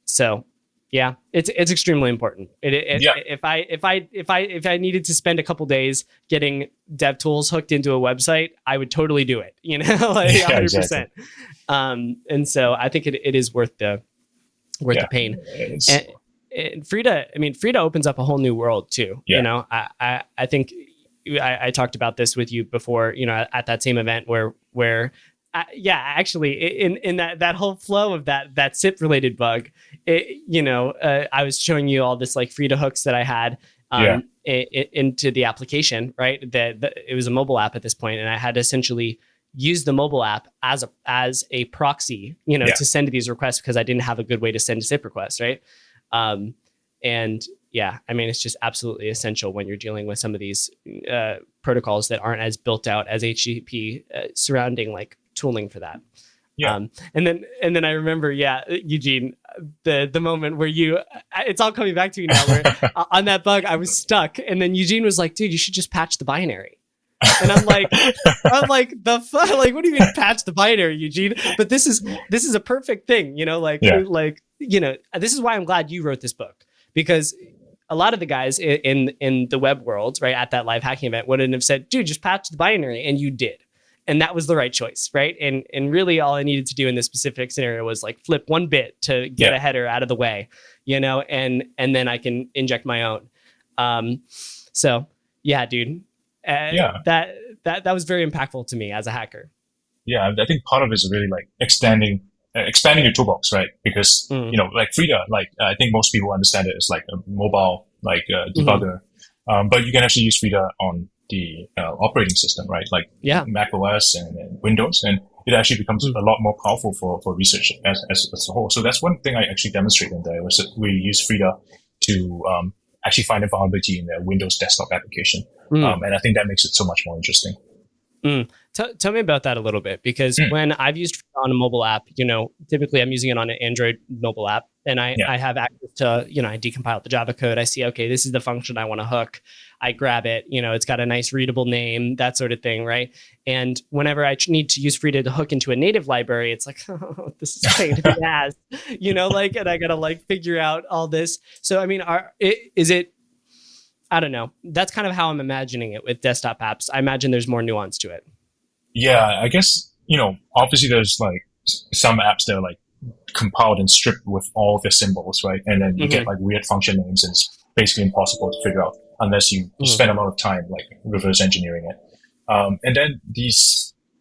So yeah, it's extremely important. If I needed to spend a couple days getting DevTools hooked into a website, I would totally do it. 100%. Exactly. And so I think it is worth the pain. And Frida opens up a whole new world too. Yeah. I think I talked about this with you before. At that same event where. Actually, in that whole flow of that SIP related bug, I was showing you all this like Frida hooks that I had into the application, right? That it was a mobile app at this point, and I had to essentially use the mobile app as a proxy, to send these requests because I didn't have a good way to send SIP requests, right? And yeah, it's just absolutely essential when you're dealing with some of these protocols that aren't as built out as HTTP surrounding like tooling for that. And then I remember, Eugene, the moment where it's all coming back to me now where on that bug I was stuck, and then Eugene was like, dude, you should just patch the binary. And I'm like, the fuck? Like, what do you mean patch the binary, Eugene? But this is a perfect thing, this is why I'm glad you wrote this book, because a lot of the guys in the web world, right, at that live hacking event wouldn't have said, dude, just patch the binary, and you did. And that was the right choice, right? And really all I needed to do in this specific scenario was like flip one bit to get a header out of the way, and then I can inject my own. So yeah, dude, that was very impactful to me as a hacker. Yeah, I think part of it is really like expanding your toolbox, right? Because like Frida, like I think most people understand it as like a mobile debugger, but you can actually use Frida on the operating system, right? Like Mac OS and Windows, and it actually becomes a lot more powerful for research as a whole. So that's one thing I actually demonstrated in there was that we use Frida to actually find a vulnerability in the Windows desktop application, and I think that makes it so much more interesting. Tell me about that a little bit, because when I've used Frida on a mobile app, typically I'm using it on an Android mobile app, and I have access to, I decompile the Java code. I see, okay, this is the function I want to hook. I grab it, it's got a nice readable name, that sort of thing, right? And whenever I need to use Frida to hook into a native library, it's like, oh, this is pain in the ass, and I gotta figure out all this. So, I mean, is it? I don't know. That's kind of how I'm imagining it with desktop apps. I imagine there's more nuance to it. Yeah, I guess, obviously there's like some apps that are like compiled and stripped with all the symbols, right? And then you get like weird function names, and it's basically impossible to figure out unless you spend a lot of time like reverse engineering it. And then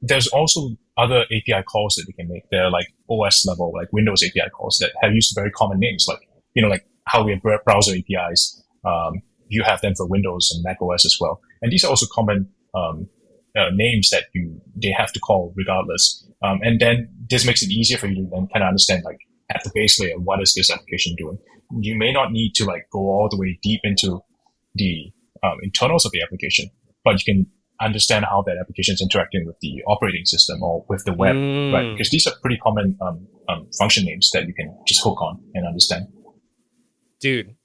there's also other API calls that you can make. They're like OS level, like Windows API calls that have used very common names, like, like how we have browser APIs. You have them for Windows and Mac OS as well. And these are also common names that they have to call regardless. And then this makes it easier for you to then kind of understand, like, at the base layer, what is this application doing? You may not need to like go all the way deep into the internals of the application, but you can understand how that application is interacting with the operating system or with the web, right? Because these are pretty common function names that you can just hook on and understand. Dude,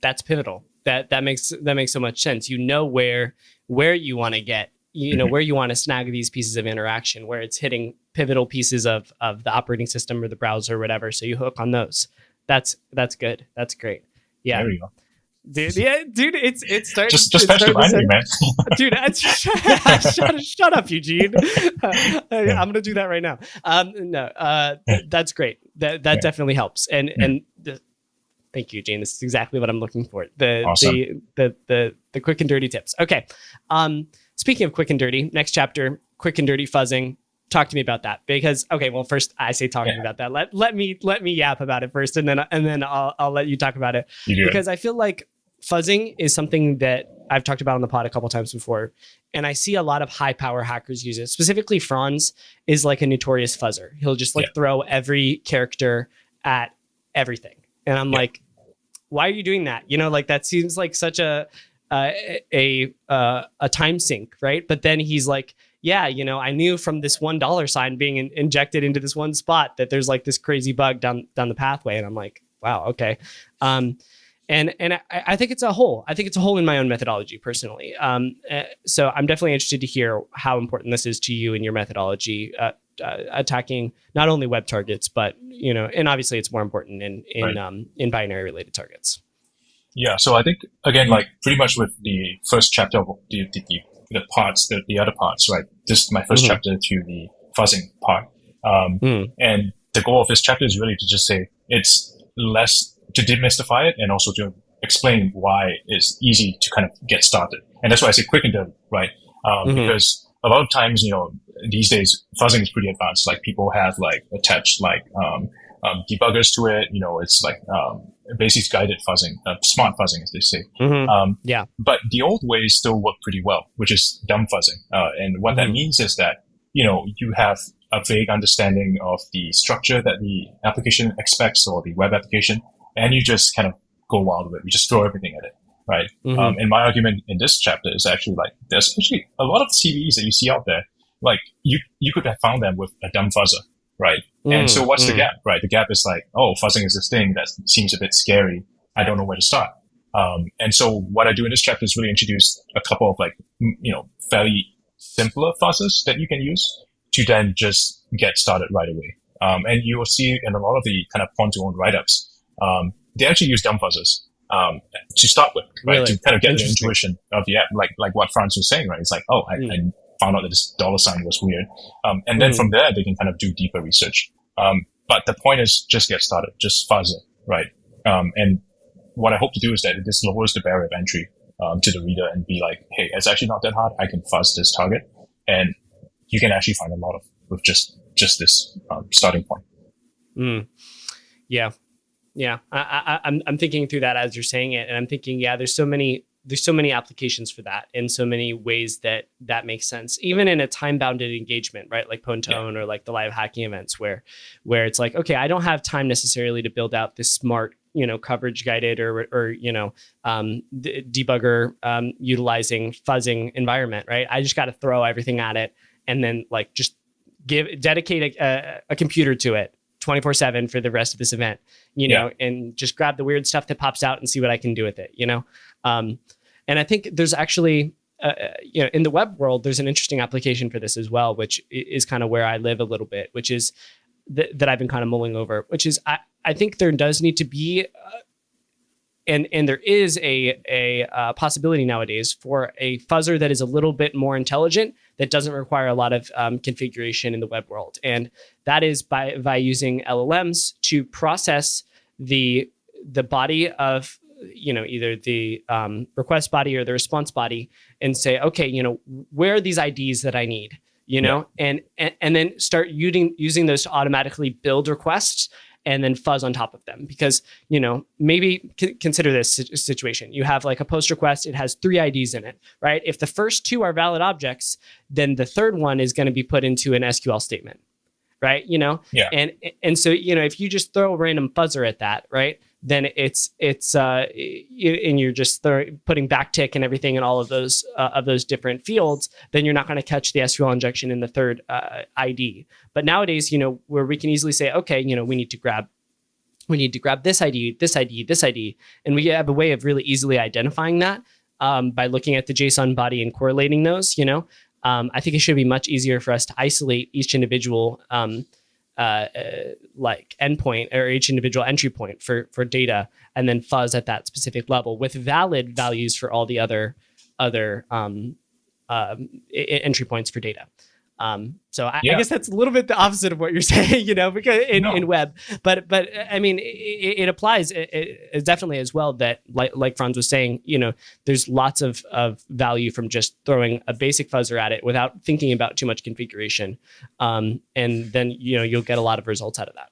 that's pivotal. That makes so much sense. Where you want to get, where you want to snag these pieces of interaction, where it's hitting pivotal pieces of the operating system or the browser or whatever. So you hook on those. That's good. That's great. Yeah. There you go. Dude, it's starting. Just patch the binary, man. Dude, shut up, Eugene. I'm gonna do that right now. That's great. That definitely helps. And thank you, Eugene. This is exactly what I'm looking for. Awesome. The quick and dirty tips. Okay. Speaking of quick and dirty, next chapter, quick and dirty fuzzing. Talk to me about that, because first I say talk to me about that. Let me yap about it first, and then I'll let you talk about it, because I feel like fuzzing is something that I've talked about on the pod a couple times before, and I see a lot of high power hackers use it. Specifically, Franz is like a notorious fuzzer. He'll just throw every character at everything, and I'm like, why are you doing that? That seems like such a time sink, right? But then he's like, I knew from this $1 sign being injected into this one spot that there's like this crazy bug down the pathway. And I'm like, wow, okay. And I think it's a hole. I think it's a hole in my own methodology personally. So I'm definitely interested to hear how important this is to you in your methodology, attacking not only web targets, but, and obviously it's more important in binary related targets. Yeah. So I think, again, like pretty much with the first chapter of the parts, the other parts, right? This is my first chapter to the fuzzing part. And the goal of this chapter is really to just say it's less to demystify it and also to explain why it's easy to kind of get started. And that's why I say quick and dirty, right? Because a lot of times, these days fuzzing is pretty advanced. Like people have like attached like debuggers to it. It's like basic guided fuzzing, smart fuzzing, as they say. But the old ways still work pretty well, which is dumb fuzzing. And what that means is that, you have a vague understanding of the structure that the application expects or the web application, and you just kind of go wild with it. You just throw everything at it, right? And my argument in this chapter is actually like, there's actually a lot of CVEs that you see out there. Like you could have found them with a dumb fuzzer. Right. And so what's the gap, right? The gap is like, fuzzing is this thing that seems a bit scary. I don't know where to start. And so what I do in this chapter is really introduce a couple of like, fairly simpler fuzzers that you can use to then just get started right away. And you will see in a lot of the kind of point-to-own write-ups, they actually use dumb fuzzers. to start with, right? Really? To kind of get the intuition of the app, like what Franz was saying, right? It's like, oh, I found out that this $ was weird. And then from there, they can kind of do deeper research. But the point is just get started, just fuzz it, right? And what I hope to do is that this lowers the barrier of entry to the reader and be like, hey, it's actually not that hard. I can fuzz this target, and you can actually find a lot of with just this starting point. Yeah. I'm thinking through that as you're saying it, and I'm thinking, there's so many applications for that in so many ways that makes sense, even in a time-bounded engagement, right? Like Pwning or like the live hacking events where it's like, okay, I don't have time necessarily to build out this smart, coverage guided or debugger utilizing fuzzing environment, right? I just got to throw everything at it and then like just dedicate a computer to it 24/7 for the rest of this event, and just grab the weird stuff that pops out and see what I can do with it, And I think there's actually, in the web world, there's an interesting application for this as well, which is kind of where I live a little bit, which is that I've been kind of mulling over, which is I think there does need to be, and there is a possibility nowadays for a fuzzer that is a little bit more intelligent, that doesn't require a lot of configuration in the web world. And that is by using LLMs to process the body of, either the request body or the response body and say, okay, where are these IDs that I need, and then start using those to automatically build requests and then fuzz on top of them. Because, maybe consider this situation. You have like a post request, it has 3 IDs in it, right? If the first 2 are valid objects, then the third one is going to be put into an SQL statement, right? And so, if you just throw a random fuzzer at that, right? Then it's and you're just putting backtick and everything in all of those different fields, then you're not going to catch the SQL injection in the third ID. But nowadays, where we can easily say, okay, we need to grab this ID, this ID, this ID, and we have a way of really easily identifying that by looking at the JSON body and correlating those. I think it should be much easier for us to isolate each individual like endpoint or each individual entry point for data, and then fuzz at that specific level with valid values for all the other entry points for data. So I guess that's a little bit the opposite of what you're saying, because in web, but I mean, it applies it definitely as well that like Franz was saying, there's lots of value from just throwing a basic fuzzer at it without thinking about too much configuration. And then, you'll get a lot of results out of that.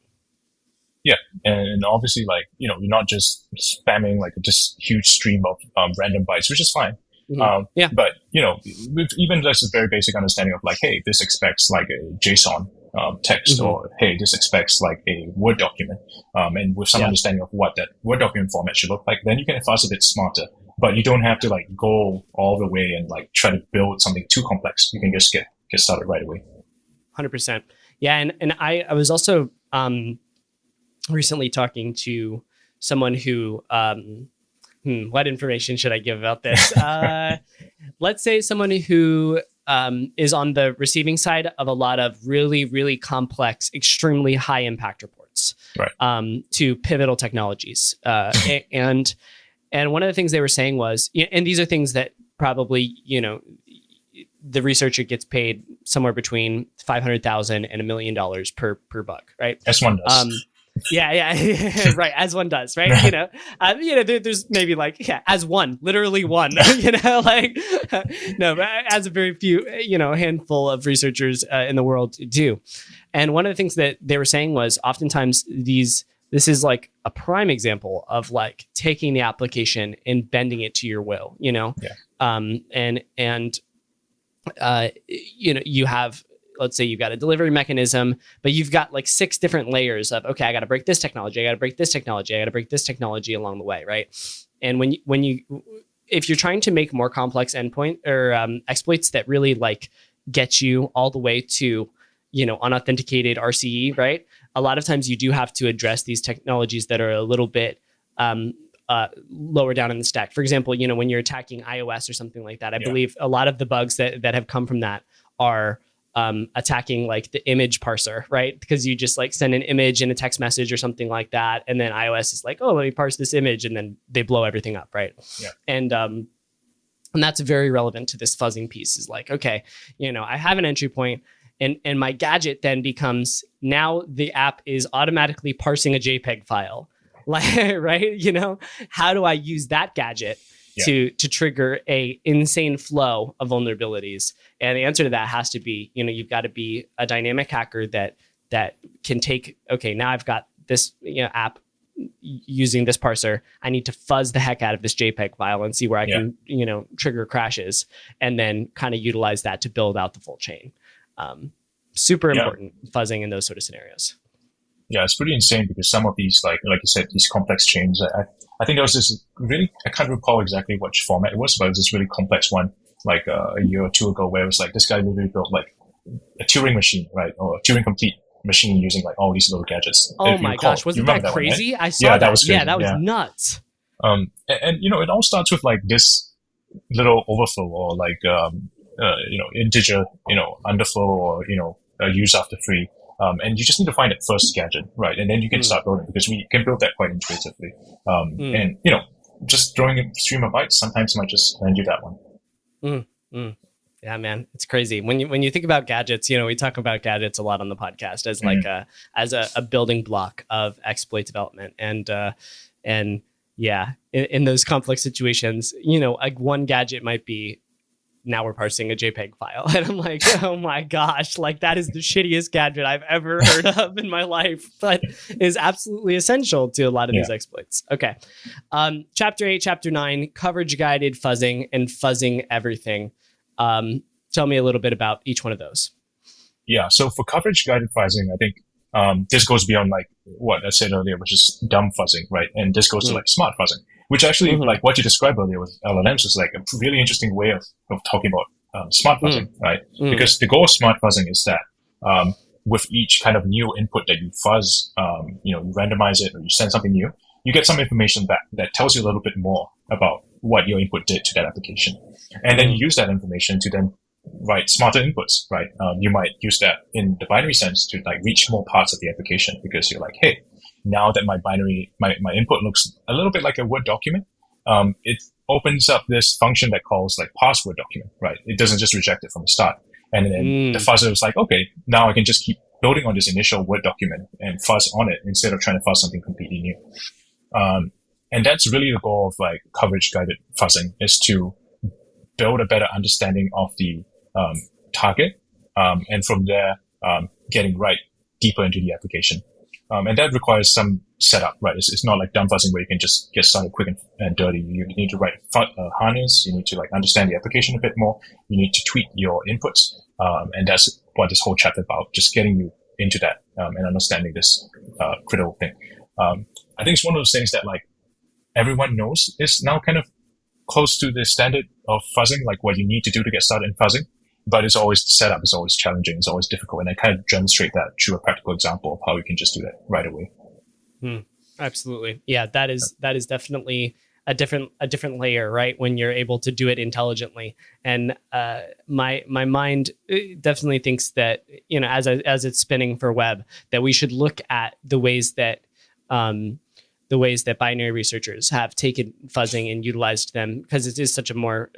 Yeah. And obviously you're not just spamming like this huge stream of random bytes, which is fine. But with even just a very basic understanding of like, hey, this expects like a JSON text, or hey, this expects like a Word document, and with some understanding of what that Word document format should look like, then you can fuzz a bit smarter. But you don't have to like go all the way and like try to build something too complex. You can just get started right away. 100%. Yeah, and I was also recently talking to someone who. What information should I give about this? Let's say someone who is on the receiving side of a lot of really, really complex, extremely high impact reports, right. To pivotal technologies. And one of the things they were saying was, and these are things that probably, the researcher gets paid somewhere between $500,000 and $1 million per bug, right? S1 does. Yeah, right. As one does, right? There's maybe like, as one, literally one, no, but as a very few, handful of researchers in the world do. And one of the things that they were saying was oftentimes this is like a prime example of like taking the application and bending it to your will, you have, let's say you've got a delivery mechanism, but you've got like 6 different layers of, okay, I got to break this technology. I got to break this technology. I got to break this technology along the way. Right. And if you're trying to make more complex endpoint or exploits that really like get you all the way to, unauthenticated RCE, right? A lot of times you do have to address these technologies that are a little bit, lower down in the stack. For example, when you're attacking iOS or something like that, I believe a lot of the bugs that have come from that are attacking like the image parser, right? Because you just like send an image in a text message or something like that, and then iOS is like, oh, let me parse this image, and then they blow everything up, right? Yeah. And that's very relevant to this fuzzing piece. Is like, okay, I have an entry point, and my gadget then becomes, now the app is automatically parsing a JPEG file, like, right? How do I use that gadget to trigger a insane flow of vulnerabilities? And the answer to that has to be, you've got to be a dynamic hacker that can take, okay, now I've got this app using this parser. I need to fuzz the heck out of this JPEG file and see where I can, trigger crashes, and then kind of utilize that to build out the full chain. Super important fuzzing in those sort of scenarios. Yeah, it's pretty insane because some of these, like you said, these complex chains, I think there was this really, I can't recall exactly which format it was, but it was this really complex one, like a year or two ago, where it was like this guy literally built like a Turing machine, right? Or a Turing complete machine using like all these little gadgets. Oh my gosh, wasn't that crazy? I saw that. That was crazy. Yeah, that was nuts. And it all starts with like this little overflow or like, integer, underflow or, use after free. And you just need to find that first gadget, right? And then you can start building, because we can build that quite intuitively. And, just throwing a stream of bytes sometimes might just land you that one. Yeah, man, it's crazy. When you think about gadgets, we talk about gadgets a lot on the podcast as like as a building block of exploit development. And yeah, in those complex situations, like one gadget might be, now we're parsing a JPEG file. And I'm like, oh my gosh, like that is the shittiest gadget I've ever heard of in my life, but is absolutely essential to a lot of these exploits. Okay. Chapter 8, Chapter 9, coverage guided fuzzing and fuzzing everything. Tell me a little bit about each one of those. Yeah. So for coverage guided fuzzing, I think this goes beyond like what I said earlier, which is dumb fuzzing, right? And this goes to like smart fuzzing, which actually like what you described earlier with LLMs is like a really interesting way of talking about smart fuzzing, right? Because the goal of smart fuzzing is that with each kind of new input that you fuzz, you randomize it or you send something new, you get some information back that tells you a little bit more about what your input did to that application. And then you use that information to then write smarter inputs, right? You might use that in the binary sense to like reach more parts of the application, because you're like, hey, now that my input looks a little bit like a Word document, it opens up this function that calls like parse Word document, right? It doesn't just reject it from the start. And then the fuzzer is like, okay, now I can just keep building on this initial Word document and fuzz on it instead of trying to fuzz something completely new. And that's really the goal of like coverage guided fuzzing, is to build a better understanding of the target, and from there, getting right deeper into the application. And that requires some setup, right? It's not like dumb fuzzing where you can just get started quick and dirty. You need to write a harness. You need to like understand the application a bit more. You need to tweak your inputs. And that's what this whole chapter about, just getting you into that, and understanding this, critical thing. I think it's one of those things that like everyone knows is now kind of close to the standard of fuzzing, like what you need to do to get started in fuzzing. But it's always, the setup is always challenging. It's always difficult. And I kind of demonstrate that through a practical example of how you can just do that right away. Absolutely. Yeah, that is definitely a different layer, right? When you're able to do it intelligently. And my mind definitely thinks that, as it's spinning for web, that we should look at the ways that binary researchers have taken fuzzing and utilized them, because it is such a more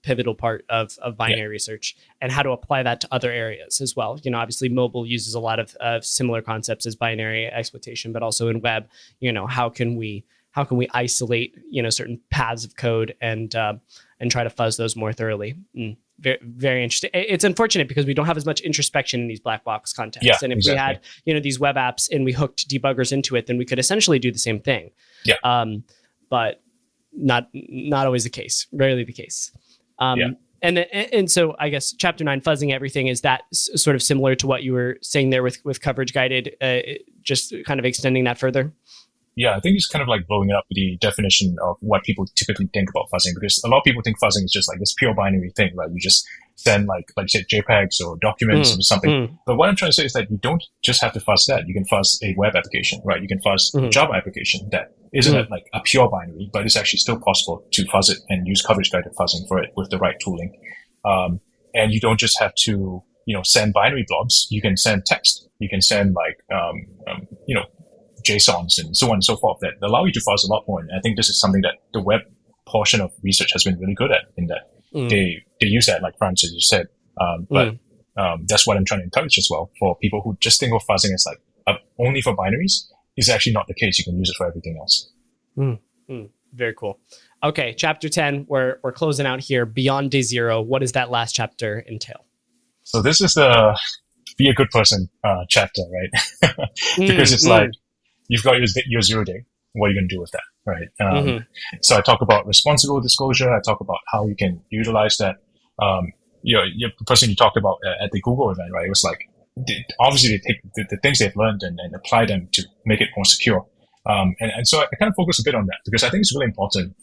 pivotal part of binary research, and how to apply that to other areas as well. Obviously mobile uses a lot of similar concepts as binary exploitation, but also in web, how can we isolate, certain paths of code and try to fuzz those more thoroughly. Very, very interesting. It's unfortunate because we don't have as much introspection in these black box contexts. And if we had, these web apps and we hooked debuggers into it, then we could essentially do the same thing. But not always the case. Rarely the case. And so I guess chapter 9, fuzzing everything, is that sort of similar to what you were saying there with coverage guided, just kind of extending that further? Yeah, I think it's kind of like blowing up the definition of what people typically think about fuzzing, because a lot of people think fuzzing is just like this pure binary thing, right? You just send like you said, JPEGs or documents or something. But what I'm trying to say is that you don't just have to fuzz that. You can fuzz a web application, right? You can fuzz a Java application that isn't like a pure binary, but it's actually still possible to fuzz it and use coverage guided fuzzing for it with the right tooling. And you don't just have to, send binary blobs. You can send text. You can send JSONs and so on and so forth that allow you to fuzz a lot more. And I think this is something that the web portion of research has been really good at, in that they use that, like Francis, you said. But that's what I'm trying to encourage as well, for people who just think of fuzzing as like only for binaries. Is actually not the case. You can use it for everything else. Very cool. Okay, chapter 10. We're closing out here. Beyond day zero. What does that last chapter entail? So this is the be a good person chapter, right? Because it's like you've got your 0 day. What are you going to do with that, right? So I talk about responsible disclosure. I talk about how you can utilize that. Your person you talked about at the Google event, right? It was like, obviously they take the things they've learned and apply them to make it more secure. And so I kind of focus a bit on that, because I think it's really important,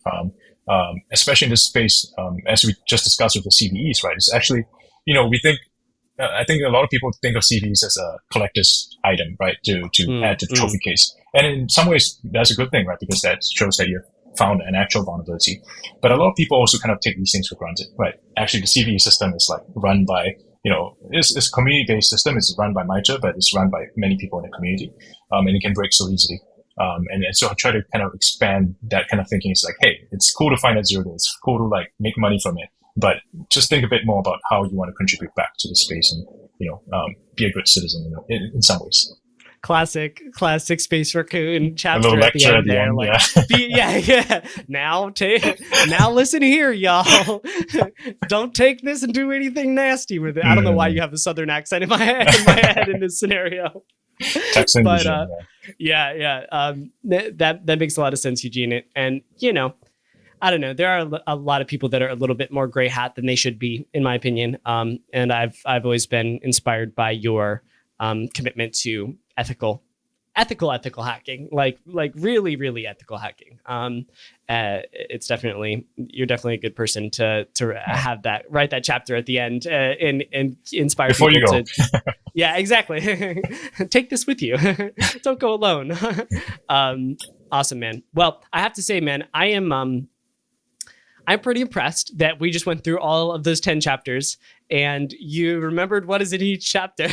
especially in this space, as we just discussed with the CVEs, right? It's actually, we think, I think a lot of people think of CVEs as a collector's item, right? To add to the trophy case. And in some ways, that's a good thing, right? Because that shows that you've found an actual vulnerability. But a lot of people also kind of take these things for granted, right? Actually, the CVE system is like run by, it's a community-based system. It's run by MITRE, but it's run by many people in the community. And it can break so easily. And so I try to kind of expand that kind of thinking. It's like, hey, it's cool to find that 0 day. It's cool to like make money from it, but just think a bit more about how you want to contribute back to the space and, be a good citizen, in some ways. Classic SpaceRaccoon chapter. A little lecture at the end, yeah. Now listen here, y'all. Don't take this and do anything nasty with it. I don't know why you have a Southern accent in my head in this scenario. Texan, but that makes a lot of sense, Eugene. And I don't know. There are a lot of people that are a little bit more gray hat than they should be, in my opinion. And I've always been inspired by your commitment to ethical hacking, like really, really ethical hacking. It's you're definitely a good person to have that, write that chapter at the end and inspire before people you go. to. Yeah, exactly. Take this with you. Don't go alone. Awesome, man. Well, I have to say, man, I'm pretty impressed that we just went through all of those 10 chapters and you remembered what is in each chapter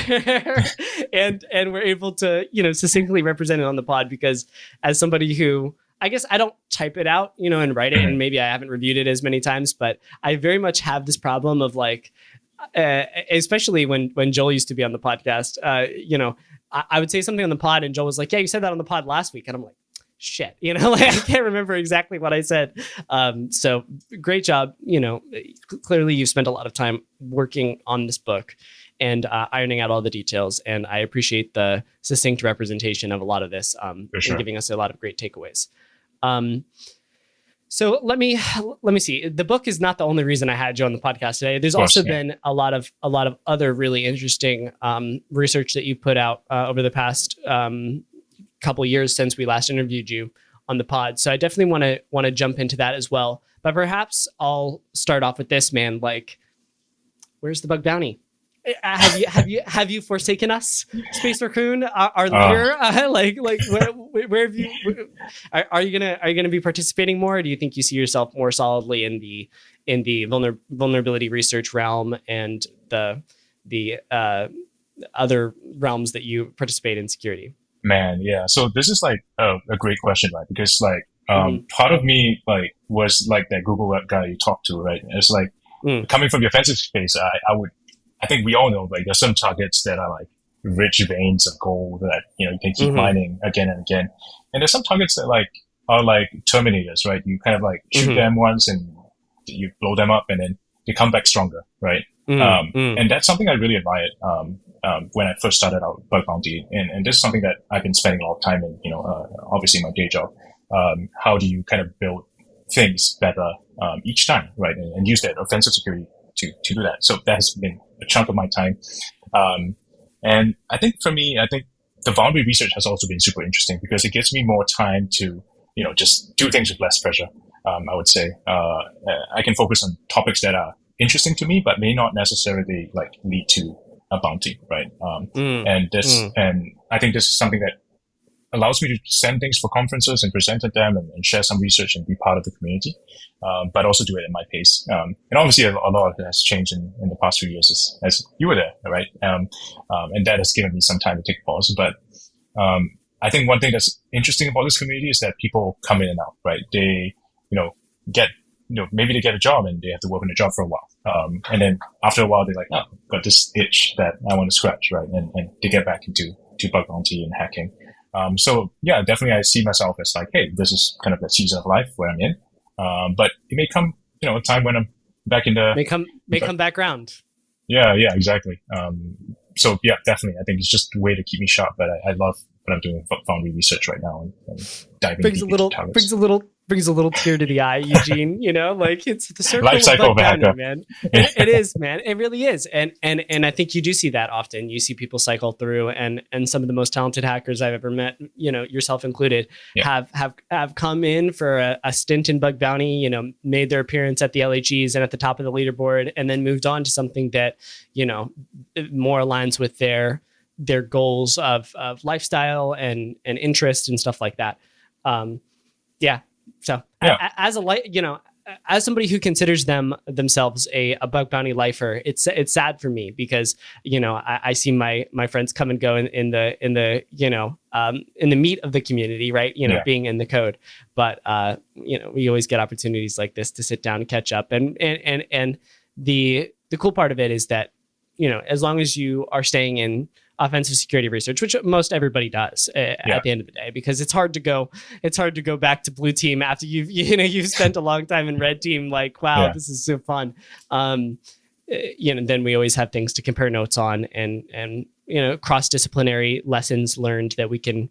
and we're able to, succinctly represent it on the pod, because as somebody who, I guess I don't type it out, and write it, and maybe I haven't reviewed it as many times, but I very much have this problem of like, especially when Joel used to be on the podcast, I would say something on the pod and Joel was like, yeah, you said that on the pod last week. And I'm like, shit, I can't remember exactly what I said. So great job. Clearly you've spent a lot of time working on this book and ironing out all the details. And I appreciate the succinct representation of a lot of this and giving us a lot of great takeaways. So let me see. The book is not the only reason I had you on the podcast today. There's also been a lot of other really interesting research that you put out over the past couple years since we last interviewed you on the pod. So I definitely want to jump into that as well. But perhaps I'll start off with this, man. Like, where's the bug bounty? Have you forsaken us, SpaceRaccoon, our leader? Where have you? Are you gonna be participating more? Or do you think you see yourself more solidly in the vulnerability research realm and the other realms that you participate in security? Man, yeah. So this is like a great question, right? Because like part of me like was like that Google Web guy you talked to, right? It's like coming from the offensive space, I think we all know like there's some targets that are like rich veins of gold that you can keep mining again and again, and there's some targets that like are like terminators, right? You kind of like shoot them once and you blow them up, and then they come back stronger, right? And that's something I really admired when I first started out bug bounty, and this is something that I've been spending a lot of time in, obviously my day job. How do you kind of build things better each time, right? And use that offensive security to do that. So that has been a chunk of my time. And I think for me, the boundary research has also been super interesting because it gives me more time to, just do things with less pressure. I would say, I can focus on topics that are interesting to me, but may not necessarily like lead to a bounty, right? And I think this is something that allows me to send things for conferences and present at them and share some research and be part of the community, but also do it at my pace. And obviously a lot of it has changed in the past few years as you were there, right? And that has given me some time to take a pause. But I think one thing that's interesting about this community is that people come in and out, right? They, maybe they get a job and they have to work on a job for a while. And then after a while, they're like, oh, got this itch that I want to scratch, right? And they get back into bug bounty and hacking. So yeah, definitely I see myself as like, hey, this is kind of the season of life where I'm in. But it may come, a time when I'm back in the... May come back round. Yeah, exactly. So yeah, definitely. I think it's just a way to keep me sharp, but I love what I'm doing with Foundry research right now and diving brings a little tear to the eye, Eugene. Like it's the circle life cycle of bug bounty, hacker. Man. It is, man. It really is, and I think you do see that often. You see people cycle through, and some of the most talented hackers I've ever met, yourself included, have come in for a stint in bug bounty. Made their appearance at the LHEs and at the top of the leaderboard, and then moved on to something that more aligns with their goals of lifestyle and interest and stuff like that. So as somebody who considers themselves a bug bounty lifer, it's sad for me because I see my friends come and go in the meat of the community, right? Being in the code, but we always get opportunities like this to sit down and catch up, and the cool part of it is that as long as you are staying in offensive security research, which most everybody does at the end of the day, because it's hard to go back to blue team after you've spent a long time in red team. Like, wow, this is so fun. Then we always have things to compare notes on and cross-disciplinary lessons learned that we can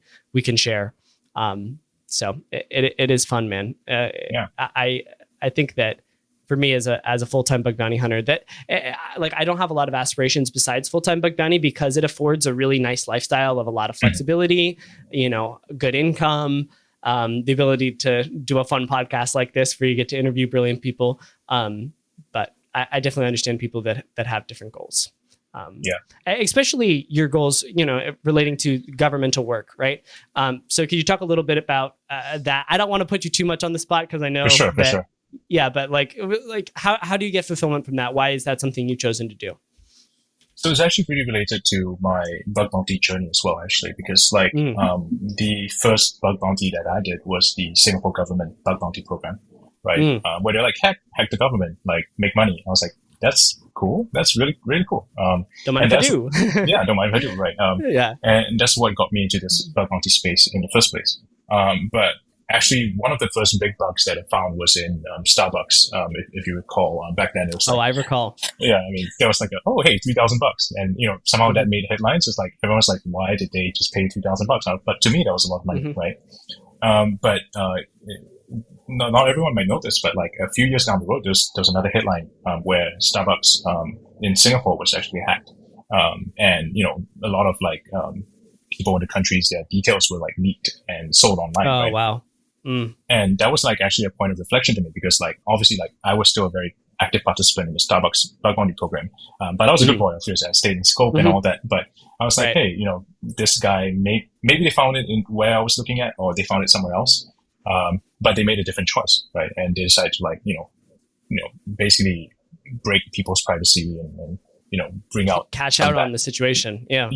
share. So it is fun, man. I think that for me as a full-time bug bounty hunter, that I don't have a lot of aspirations besides full-time bug bounty because it affords a really nice lifestyle of a lot of flexibility, good income, the ability to do a fun podcast like this where you get to interview brilliant people. But I definitely understand people that have different goals. Especially your goals, relating to governmental work, right? So could you talk a little bit about that? I don't want to put you too much on the spot because I know for sure. Yeah, but like how do you get fulfillment from that? Why is that something you've chosen to do? So it's actually pretty related to my bug bounty journey as well, actually, because the first bug bounty that I did was the Singapore government bug bounty program, right? Where they're like, hack the government, like make money. I was like, that's cool. That's really, really cool. Don't mind if I do. Yeah, don't mind if I do, right? And that's what got me into this bug bounty space in the first place. But actually, one of the first big bugs that I found was in Starbucks. If you recall, back then it was. I recall. Yeah, I mean, there was like hey, $3,000, and somehow that made headlines. It's like everyone's like, why did they just pay $3,000? But to me, that was a lot of money, right? But not everyone might know this, but like a few years down the road, there's another headline where Starbucks in Singapore was actually hacked, and a lot of people in the countries, their details were like leaked and sold online. Oh, right? wow. And that was actually a point of reflection to me because obviously I was still a very active participant in the Starbucks bug bounty program. But I was a good boy, obviously. I stayed in scope and all that. But I was like, hey, this guy maybe they found it in where I was looking at, or they found it somewhere else. But they made a different choice, right? And they decided to basically break people's privacy and bring out cash out on the situation. Yeah.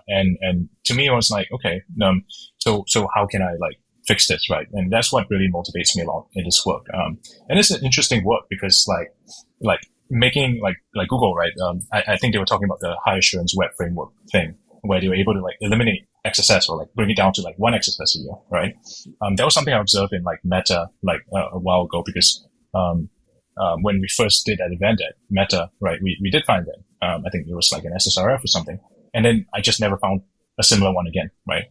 And to me, I was like, okay, so how can I fix this, right? And that's what really motivates me a lot in this work. And it's an interesting work because making like Google, right? I think they were talking about the high assurance web framework thing where they were able to eliminate XSS or bring it down to one XSS a year, right? That was something I observed in Meta a while ago because when we first did that event at Meta, right, we did find that. I think it was an SSRF or something. And then I just never found a similar one again, right?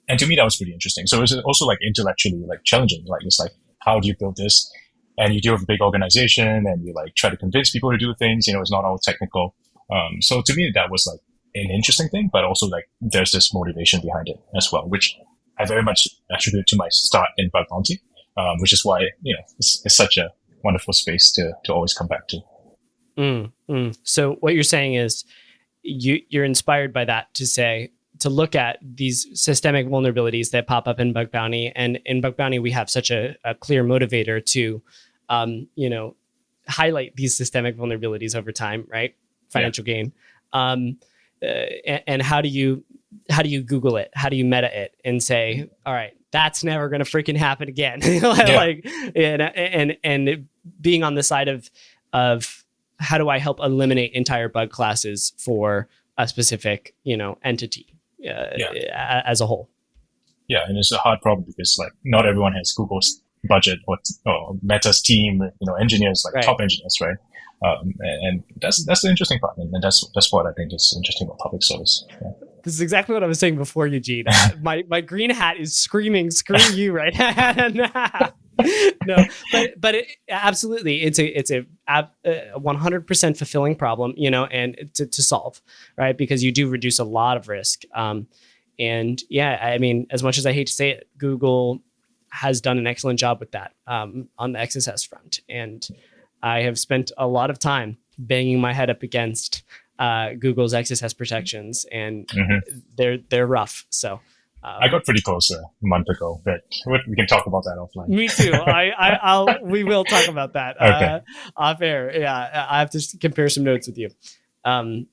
And to me, that was pretty interesting. So it was also intellectually challenging. It's how do you build this? And you deal with a big organization and you try to convince people to do things, it's not all technical. So to me, that was an interesting thing, but also there's this motivation behind it as well, which I very much attribute to my start in bug bounty, which is why, it's such a wonderful space to always come back to. So what you're saying is you're inspired by that to to look at these systemic vulnerabilities that pop up in Bug Bounty. And in Bug Bounty, we have such a clear motivator to, highlight these systemic vulnerabilities over time, right? Financial gain. And how do you Google it? How do you meta it and say, all right, that's never going to freaking happen again? Like, and being on the side of how do I help eliminate entire bug classes for a specific, entity as a whole? Yeah, and it's a hard problem because like not everyone has Google's budget or Meta's team, engineers, like top engineers, right? And that's the interesting part, and that's what I think is interesting about public service. Yeah. This is exactly what I was saying before, Eugene. My green hat is screaming, "Screw you!" Right? No, but absolutely, it's a 100% fulfilling problem, and to solve, right? Because you do reduce a lot of risk. And yeah, I mean, as much as I hate to say it, Google has done an excellent job with that on the XSS front, and I have spent a lot of time banging my head up against Google's XSS protections, and they're rough. So I got pretty close a month ago, but we can talk about that offline. Me too. We will talk about that off air. Yeah, I have to compare some notes with you. All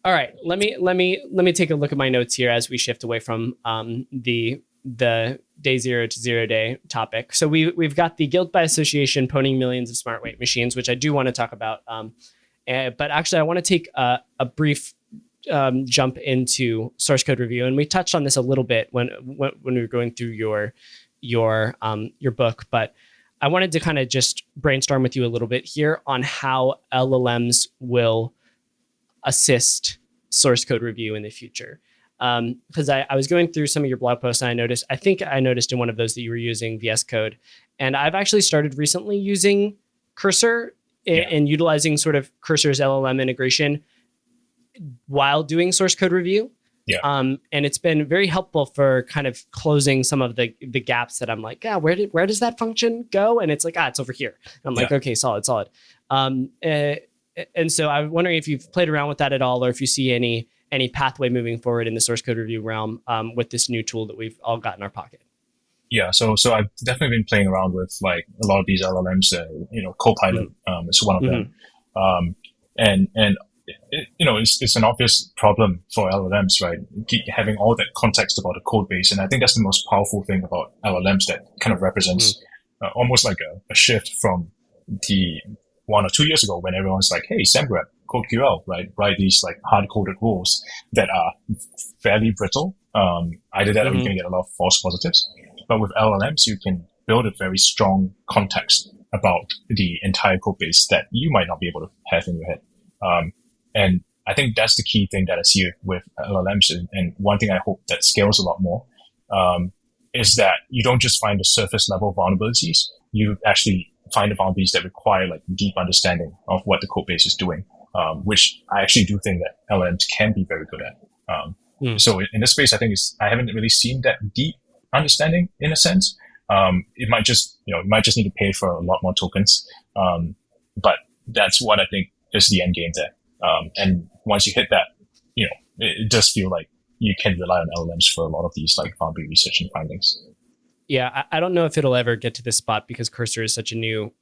right, let me take a look at my notes here as we shift away from the day 0 to 0 day topic. So we've got the guilt by association pwning millions of smart weight machines, which I do want to talk about. But actually, I want to take a brief jump into source code review, and we touched on this a little bit when we were going through your book. But I wanted to kind of just brainstorm with you a little bit here on how LLMs will assist source code review in the future. Because I was going through some of your blog posts, and I think I noticed in one of those that you were using VS Code, and I've actually started recently using Cursor and utilizing sort of Cursor's LLM integration while doing source code review. Yeah. And it's been very helpful for kind of closing some of the gaps that I'm like, where does that function go? And it's like, it's over here. And I'm like, okay, solid. And so I'm wondering if you've played around with that at all, or if you see any pathway moving forward in the source code review realm with this new tool that we've all got in our pocket. Yeah, so I've definitely been playing around with like a lot of these LLMs. Copilot is one of them, and it's an obvious problem for LLMs, right? Keep having all that context about the code base, and I think that's the most powerful thing about LLMs that kind of represents almost like a shift from the 1 or 2 years ago when everyone's like, "Hey, SamGrep, CodeQL, right? Write these like hard-coded rules that are fairly brittle. Either that or you're going to get a lot of false positives." But with LLMs, you can build a very strong context about the entire code base that you might not be able to have in your head. And I think that's the key thing that I see with LLMs. And one thing I hope that scales a lot more is that you don't just find the surface level vulnerabilities. You actually find the vulnerabilities that require like deep understanding of what the code base is doing, which I actually do think that LLMs can be very good at. So in this space, I think I haven't really seen that deep understanding in a sense. It might just, need to pay for a lot more tokens. But that's what I think is the end game there. And once you hit that, it does feel like you can rely on LLMs for a lot of these like vulnerability research and findings. Yeah, I don't know if it'll ever get to this spot because Cursor is such a new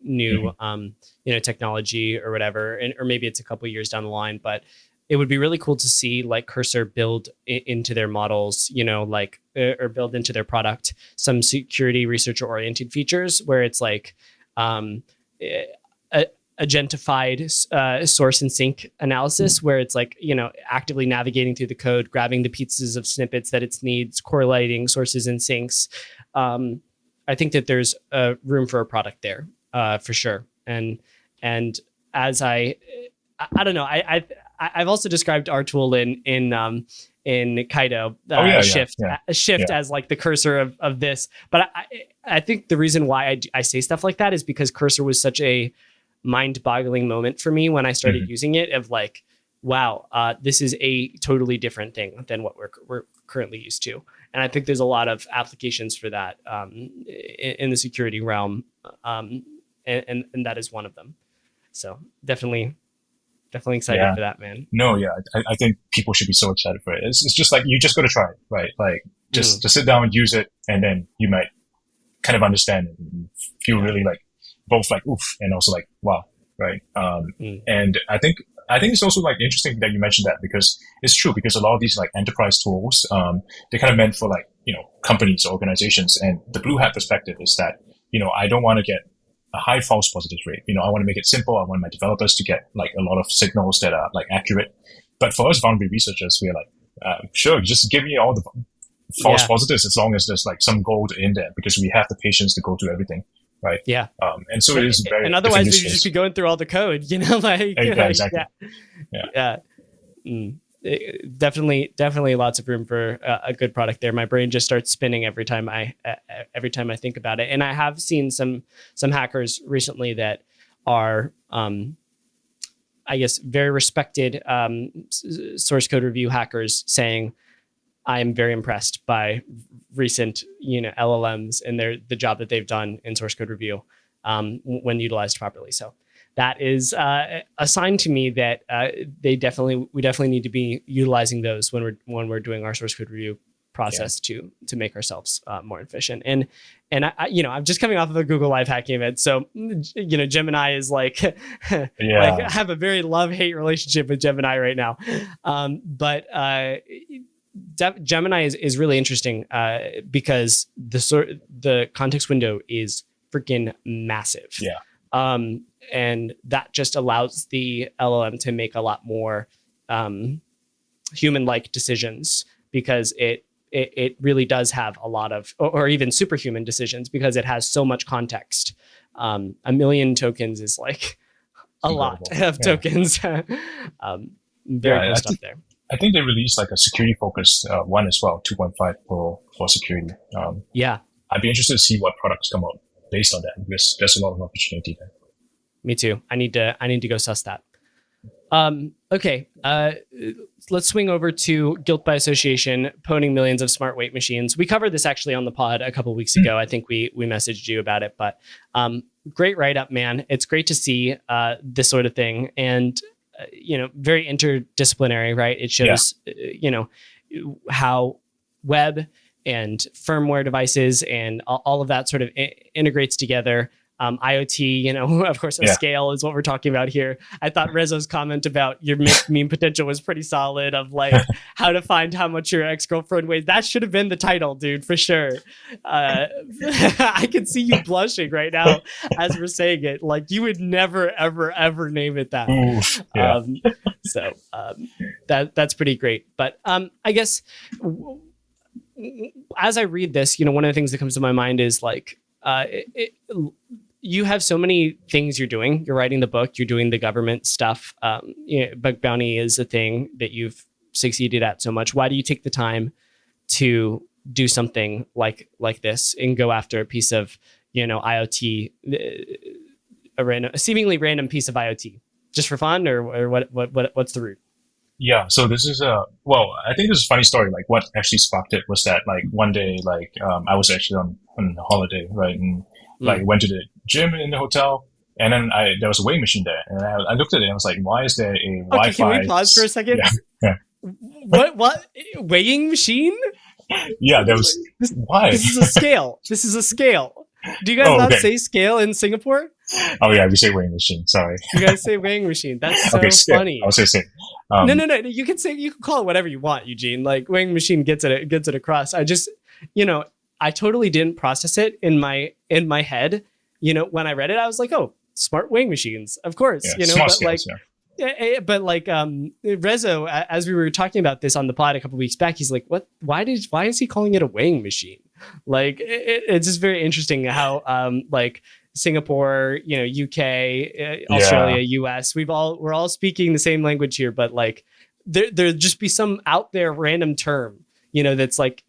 technology or whatever, or maybe it's a couple of years down the line. But it would be really cool to see like Cursor build into their models, or build into their product some security researcher oriented features where it's like agentified source and sync analysis, where it's like, actively navigating through the code, grabbing the pieces of snippets that it needs, correlating sources and syncs. I think that there's room for a product there for sure. And as I don't know, I've also described our tool in Kaido Shift as like the Cursor of this. But I think the reason why I say stuff like that is because Cursor was such a mind-boggling moment for me when I started using it, of like, wow, this is a totally different thing than what we're currently used to. And I think there's a lot of applications for that in the security realm, and that is one of them. So definitely Definitely excited for that, man. No, yeah, I think people should be so excited for it. It's just like, you just got to try it, right? Like, just sit down and use it, and then you might kind of understand it and feel really like both like oof and also like wow, right? And I think it's also like interesting that you mentioned that, because it's true, because a lot of these like enterprise tools, they're kind of meant for like, companies, organizations, and the blue hat perspective is that, I don't want to get a high false positive rate. I want to make it simple. I want my developers to get like a lot of signals that are like accurate. But for us vulnerability researchers, we're like, sure, just give me all the false positives as long as there's like some gold in there, because we have the patience to go through everything, right? Yeah. And so it is very. And otherwise, we'd just be going through all the code, like exactly. Yeah. Definitely lots of room for a good product there. My brain just starts spinning every time I think about it. And I have seen some hackers recently that are, I guess, very respected source code review hackers saying, I am very impressed by recent, LLMs and the job that they've done in source code review when utilized properly. So that is a sign to me that we definitely need to be utilizing those when we're doing our source code review process to make ourselves more efficient. And I'm just coming off of a Google Live hacking event, so Gemini is like, like I have a very love-hate relationship with Gemini right now, but Gemini is really interesting because the context window is freaking massive. And that just allows the LLM to make a lot more human-like decisions, because it really does have a lot of, or even superhuman decisions, because it has so much context. 1 million tokens is like a lot of tokens. Very cool stuff there. I think they released like a security-focused one as well, 2.5 for security. I'd be interested to see what products come out based on that, because there's a lot of opportunity there. Me too. I need to go suss that. Okay. Let's swing over to guilt by association, pwning millions of smart weight machines. We covered this actually on the pod a couple of weeks ago. I think we messaged you about it, but great write-up, man. It's great to see this sort of thing, and very interdisciplinary, right? It shows how web and firmware devices and all of that sort of integrates together. IoT, of course, scale is what we're talking about here. I thought Rezo's comment about your meme potential was pretty solid, of like how to find how much your ex-girlfriend weighs. That should have been the title, dude, for sure. I can see you blushing right now as we're saying it. Like, you would never, ever, ever name it that. So that's pretty great. But I guess as I read this, one of the things that comes to my mind is like, you have so many things you're doing. You're writing the book, you're doing the government stuff. Bug bounty is a thing that you've succeeded at so much. Why do you take the time to do something like this and go after a piece of, IoT, a seemingly random piece of IoT, just for fun, or what's the root? Yeah, so this is I think this is a funny story. Like, what actually sparked it was that like one day, like I was actually on holiday, right, and like went to the gym in the hotel, and then there was a weighing machine there, and I looked at it and I was like, why is there a Wi-Fi? Can we pause for a second? Yeah. What weighing machine? Yeah, there was. Why? This is a scale. This is a scale. Do you guys not say scale in Singapore? Oh yeah, we say weighing machine. Sorry. You guys say weighing machine. That's so funny. I'll say scale. No. You can call it whatever you want, Eugene. Like, weighing machine gets it across. I just, I totally didn't process it in my head. When I read it, I was like, oh, smart weighing machines, of course. Smart but scales, but like Rezo, as we were talking about this on the pod a couple weeks back, he's like, what? Why is he calling it a weighing machine? Like, it's just very interesting how like Singapore, UK, Australia, US, we're all speaking the same language here, but like there just be some out there random term, that's like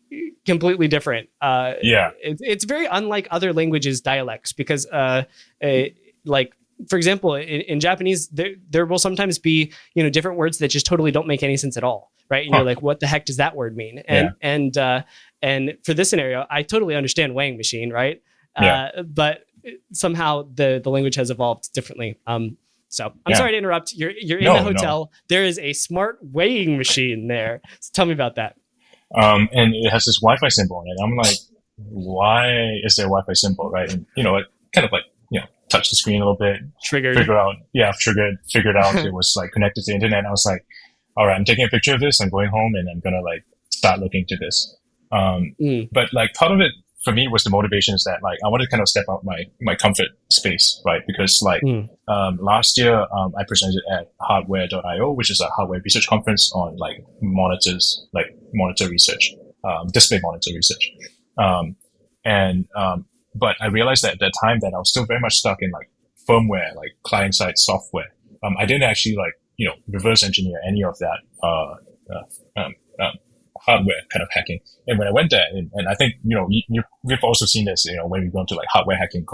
completely different. It's very unlike other languages' dialects, because like, for example, in Japanese, there will sometimes be, different words that just totally don't make any sense at all, right? And you're like, what the heck does that word mean? And for this scenario, I totally understand weighing machine, right? But somehow the language has evolved differently. So I'm sorry to interrupt. You're in the hotel. No. There is a smart weighing machine there. So tell me about that. And it has this Wi-Fi symbol on it. I'm like, why is there a Wi-Fi symbol, right? And, it kind of like, touch the screen a little bit. Figured out it was like connected to the internet. I was like, all right, I'm taking a picture of this. I'm going home and I'm going to like start looking to this. But like part of it for me was the motivation is that like I wanted to kind of step out my comfort space, right? Because like last year I presented at hardware.io, which is a hardware research conference on like monitors, like monitor research, display monitor research. But I realized that at that time that I was still very much stuck in like firmware, like client side software. I didn't actually like, reverse engineer any of that, hardware kind of hacking. And when I went there, and I think, we've also seen this, when we go to like hardware hacking,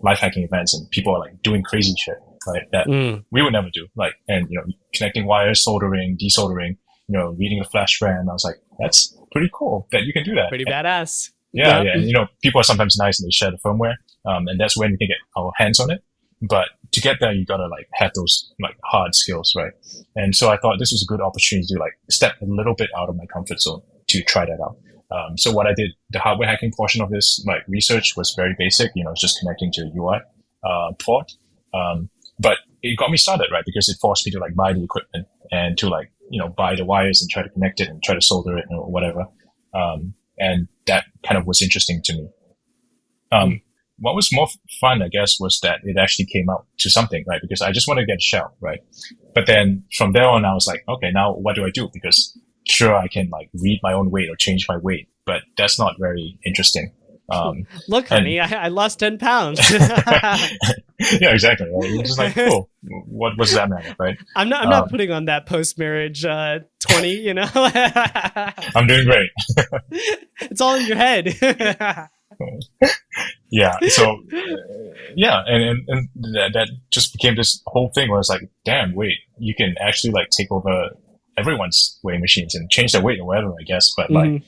live hacking events and people are like doing crazy shit, right? That we would never do. Like, and, connecting wires, soldering, desoldering, reading a flash RAM. I was like, that's pretty cool that you can do that. Pretty badass. Yeah. And, people are sometimes nice and they share the firmware. And that's when we can get our hands on it. But to get there, you gotta like have those like hard skills, right? And so I thought this was a good opportunity to like step a little bit out of my comfort zone to try that out. So what I did, the hardware hacking portion of this like research was very basic, it's just connecting to a UI port. But it got me started, right? Because it forced me to like buy the equipment and to like, buy the wires and try to connect it and try to solder it or whatever. And that kind of was interesting to me. What was more fun, I guess, was that it actually came out to something, right? Because I just wanted to get a shell, right? But then from there on, I was like, okay, now what do I do? Because sure, I can like read my own weight or change my weight, but that's not very interesting. Look, honey, I lost 10 pounds. Yeah, exactly. Right? It's just like, cool. What does that matter, right? I'm not putting on that post-marriage 20, I'm doing great. It's all in your head. Yeah. So, and that just became this whole thing where it's like, damn, wait, you can actually like take over everyone's weighing machines and change their weight or whatever, I guess. But like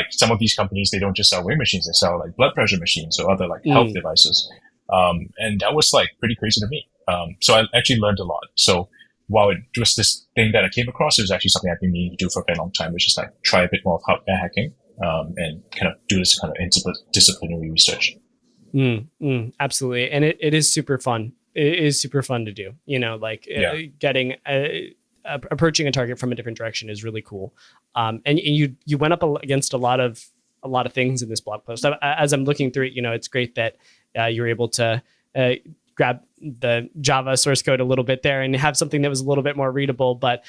some of these companies, they don't just sell weighing machines; they sell like blood pressure machines or other like health devices. And that was like pretty crazy to me. So I actually learned a lot. So while it was this thing that I came across, it was actually something I've been meaning to do for a very long time, which is like try a bit more of hardware hacking. And kind of do this kind of interdisciplinary research. Absolutely. And it is super fun. It is super fun to do, getting approaching a target from a different direction is really cool. And you went up against a lot of things in this blog post. As I'm looking through it, it's great that you were able to grab the Java source code a little bit there and have something that was a little bit more readable. But,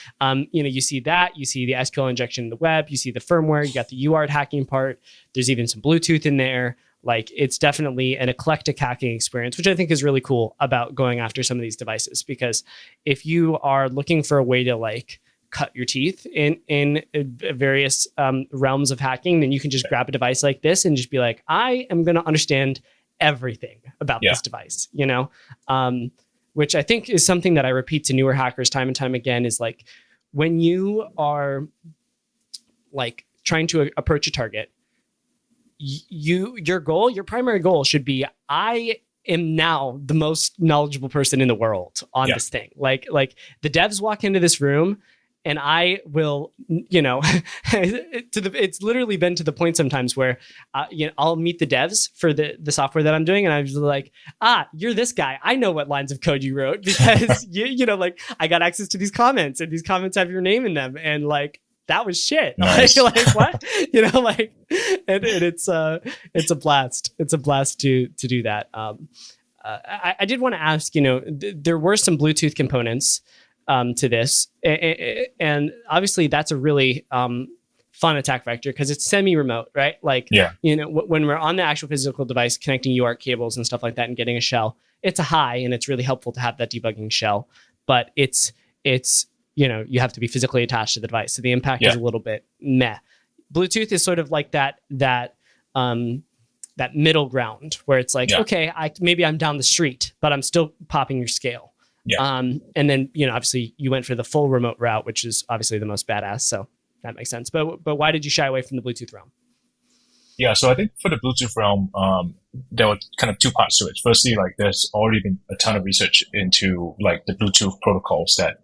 you see that, you see the SQL injection in the web, you see the firmware, you got the UART hacking part. There's even some Bluetooth in there. Like it's definitely an eclectic hacking experience, which I think is really cool about going after some of these devices, because if you are looking for a way to like cut your teeth in various realms of hacking, then you can just grab a device like this and just be like, I am going to understand everything about this device, which I think is something that I repeat to newer hackers time and time again, is like when you are like trying to approach a target, your primary goal should be, I am now the most knowledgeable person in the world on this thing. Like the devs walk into this room and I will, it's literally been to the point sometimes where, I'll meet the devs for the software that I'm doing. And I'm just like, you're this guy. I know what lines of code you wrote because I got access to these comments and these comments have your name in them. And like, that was shit. Nice. like what, and it's a blast. It's a blast to do that. I did want to ask, there were some Bluetooth components to this. And obviously that's a really fun attack vector because it's semi-remote, right? Like, when we're on the actual physical device connecting UART cables and stuff like that and getting a shell, it's a high and it's really helpful to have that debugging shell, but it's you have to be physically attached to the device. So the impact is a little bit meh. Bluetooth is sort of like that middle ground where it's like, okay, maybe I'm down the street, but I'm still popping your scale. Yeah. And then, obviously you went for the full remote route, which is obviously the most badass. So that makes sense. But why did you shy away from the Bluetooth realm? Yeah, so I think for the Bluetooth realm, there were kind of two parts to it. Firstly, like there's already been a ton of research into like the Bluetooth protocols that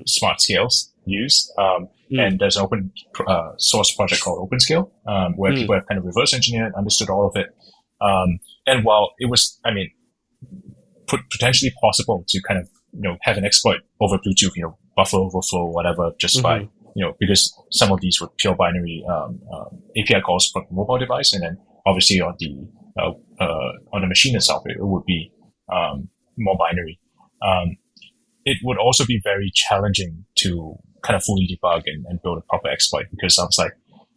smart scales use, and there's an open source project called OpenScale, where people have kind of reverse engineered, understood all of it, and while it was, I mean, potentially possible to kind of have an exploit over Bluetooth, buffer overflow, whatever, just by because some of these were pure binary API calls from the mobile device, and then obviously on the machine itself, it would be more binary. It would also be very challenging to kind of fully debug and build a proper exploit, because I was like,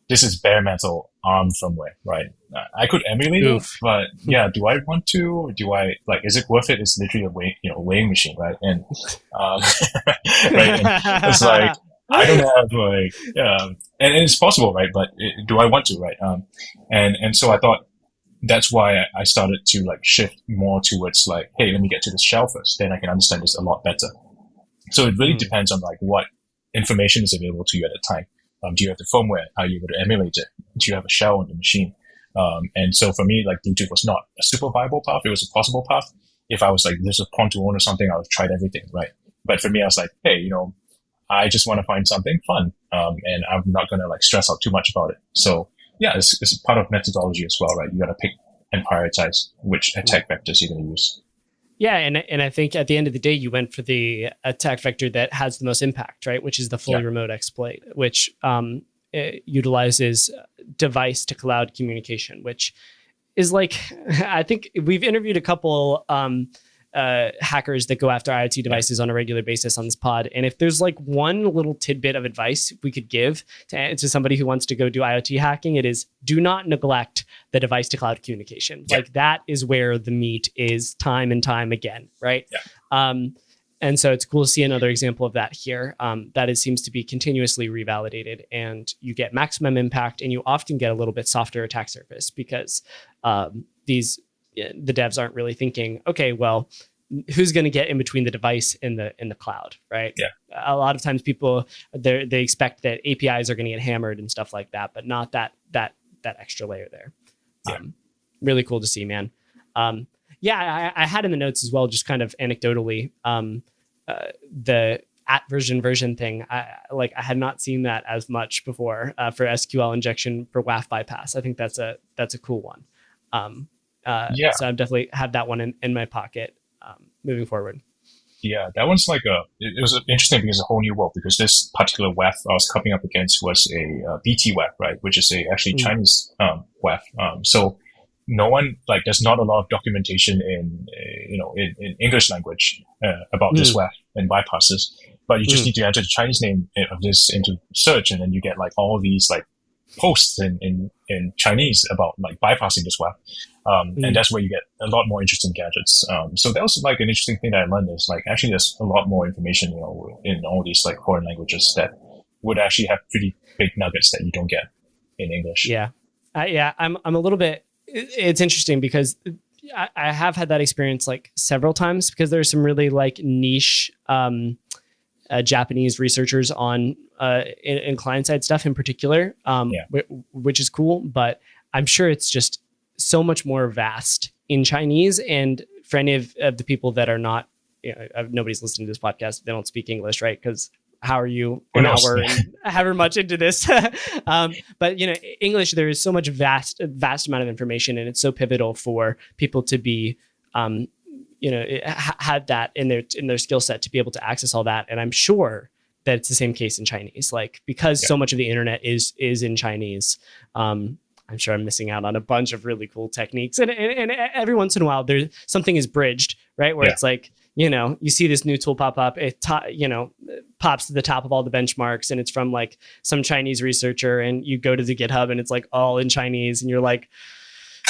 this is bare metal ARM firmware, right? I could emulate it, but yeah, do I want to? Do I is it worth it? It's literally a weighing machine, right? And right, and it's like, I don't have and it's possible, right? But do I want to, right? And so I thought that's why I started to shift more towards hey, let me get to this shell first, then I can understand this a lot better. So it really depends on what information is available to you at the time. Do you have the firmware? Are you able to emulate it? Do you have a shell on the machine? And so for me, Bluetooth was not a super viable path. It was a possible path. If I was there's a prompt to own or something, I would have tried everything, right? But for me, I was like, hey, I just want to find something fun, and I'm not going to stress out too much about it. So yeah, it's part of methodology as well, right? You got to pick and prioritize which attack vectors you're going to use. Yeah, and I think at the end of the day, you went for the attack vector that has the most impact, right? Which is the fully remote exploit, which utilizes device to cloud communication, which is I think we've interviewed a couple hackers that go after IoT devices on a regular basis on this pod. And if there's one little tidbit of advice we could give to somebody who wants to go do IoT hacking, it is do not neglect the device to cloud communication. That is where the meat is time and time again, right? And so it's cool to see another example of that here. That seems to be continuously revalidated, and you get maximum impact, and you often get a little bit softer attack surface because the devs aren't really thinking, okay, well, who's going to get in between the device and the cloud, right? Yeah. A lot of times people they expect that APIs are going to get hammered and stuff like that, but not that extra layer there. Yeah. Really cool to see, man. I had in the notes as well, just kind of anecdotally, the @version thing. I had not seen that as much before for SQL injection for WAF bypass. I think that's a cool one. So I definitely have that one in my pocket moving forward. Yeah, that one's it was interesting because it's a whole new world, because this particular WAF I was coming up against was a BT WAF, right? Which is actually Chinese WAF. So no one, there's not a lot of documentation in English language about this WAF and bypasses, but you just need to enter the Chinese name of this into search, and then you get all these posts in Chinese about bypassing this WAF. And that's where you get a lot more interesting gadgets. So that was an interesting thing that I learned is actually there's a lot more information, in all these foreign languages that would actually have pretty big nuggets that you don't get in English. Yeah. I'm a little bit, it's interesting because I have had that experience several times, because there's some really niche, Japanese researchers on in client-side stuff in particular, which is cool. But I'm sure it's just so much more vast in Chinese. And for any of the people that are not, nobody's listening to this podcast, they don't speak English, right? Because how are you an hour and however much into this? But English, there is so much vast amount of information, and it's so pivotal for people to be had that in their skill set to be able to access all that. And I'm sure that it's the same case in Chinese, because so much of the internet is in Chinese. I'm sure I'm missing out on a bunch of really cool techniques. And every once in a while, there's something is bridged, right? Where it's you see this new tool pop up, it pops to the top of all the benchmarks, and it's from some Chinese researcher, and you go to the GitHub and it's all in Chinese, and you're like,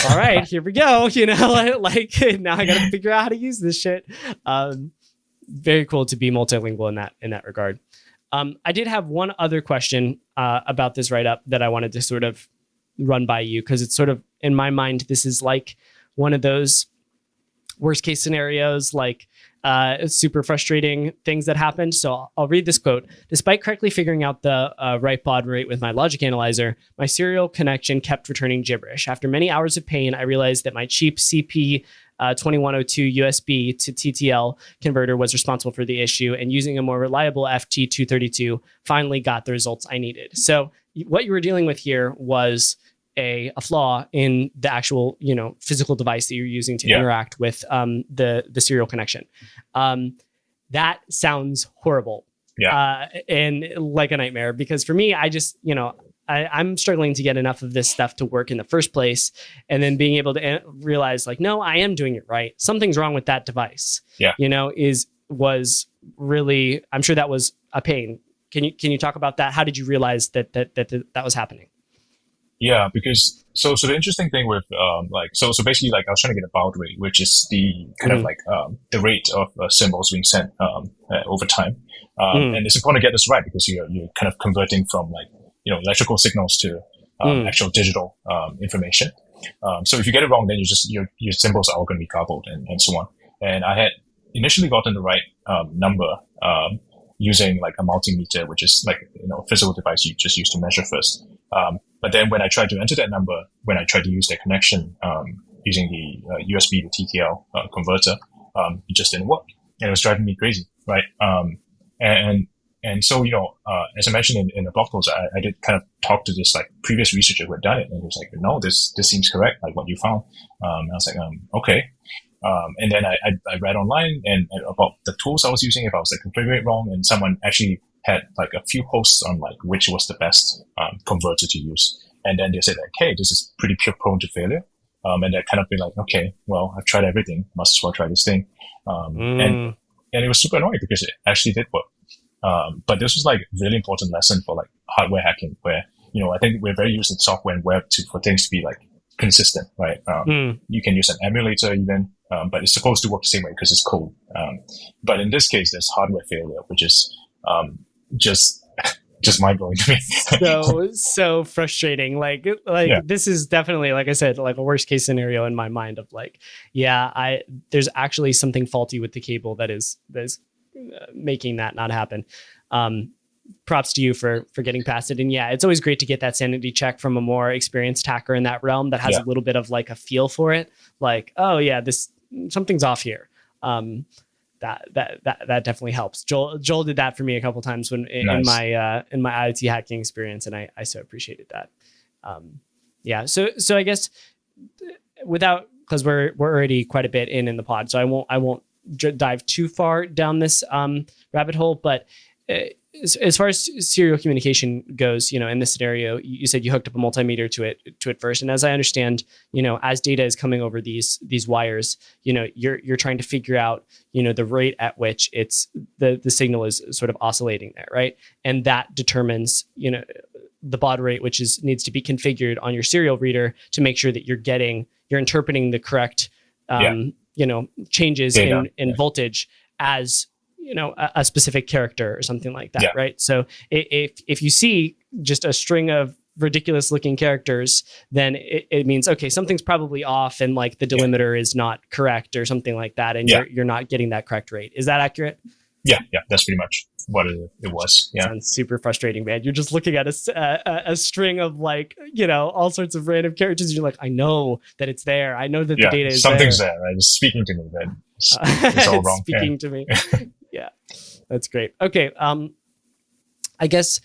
all right, here we go. Now I got to figure out how to use this shit. Very cool to be multilingual in that regard. I did have one other question about this write-up that I wanted to sort of run by you, because it's sort of, in my mind, this is one of those worst case scenarios, super frustrating things that happened. So I'll read this quote. Despite correctly figuring out the right baud rate with my logic analyzer, my serial connection kept returning gibberish. After many hours of pain, I realized that my cheap CP 2102 USB to TTL converter was responsible for the issue, and using a more reliable FT232 finally got the results I needed. So what you were dealing with here was a flaw in the actual, physical device that you're using to interact with the serial connection. That sounds horrible. And like a nightmare, because for me, I just, I'm struggling to get enough of this stuff to work in the first place. And then being able to realize like, no, I am doing it right. Something's wrong with that device. Was really, I'm sure that was a pain. Can you talk about that? How did you realize that was happening? Yeah, because so the interesting thing with so basically like I was trying to get a baud rate, which is the kind of like the rate of symbols being sent over time, and it's important to get this right because you're kind of converting from like electrical signals to actual digital information. So if you get it wrong, then your symbols are all going to be garbled and so on. And I had initially gotten the right number using like a multimeter, which is like a physical device you just use to measure first. But then when I tried to enter that number, when I tried to use that connection using the USB to TTL converter, it just didn't work, and it was driving me crazy, right? And so as I mentioned in the blog post, I did kind of talk to this like previous researcher who had done it, and he was like, "No, this seems correct, like what you found." And I was like, "Okay." And then I read online and about the tools I was using if I was like configuring it wrong, and someone actually had like a few posts on like which was the best converter to use, and then they said like, "Hey, this is pretty prone to failure," and that kind of be like, "Okay, well, I've tried everything, must as well try this thing," and it was super annoying because it actually did work. But this was like a really important lesson for like hardware hacking, where I think we're very used in software and web for things to be like consistent, right? You can use an emulator even, but it's supposed to work the same way because it's code. But in this case, there's hardware failure, which is just mind blowing to me. so frustrating. Like this is definitely, like I said, like a worst case scenario in my mind of like, there's actually something faulty with the cable that is making that not happen. Props to you for getting past it. And it's always great to get that sanity check from a more experienced hacker in that realm that has a little bit of like a feel for it. Like, oh yeah, something's off here. That definitely helps. Joel did that for me a couple times in my IoT hacking experience, and I so appreciated that. So I guess because we're already quite a bit in the pod, so I won't dive too far down this rabbit hole. But as far as serial communication goes, in this scenario, you said you hooked up a multimeter to it first, and as I understand, as data is coming over these wires, you're trying to figure out, the rate at which the signal is sort of oscillating there, right? And that determines, the baud rate, which needs to be configured on your serial reader to make sure that you're interpreting the correct, changes in voltage as a specific character or something like that, right? So if you see just a string of ridiculous looking characters, then it means, okay, something's probably off and like the delimiter is not correct or something like that, and you're not getting that correct rate. Is that accurate? Yeah, that's pretty much what it was. Yeah, sounds super frustrating, man. You're just looking at a string of like all sorts of random characters. And you're like, I know that it's there. I know that the data is something's there. Right? It's speaking to me, but it's all wrong. Speaking to me. Yeah, that's great. Okay, I guess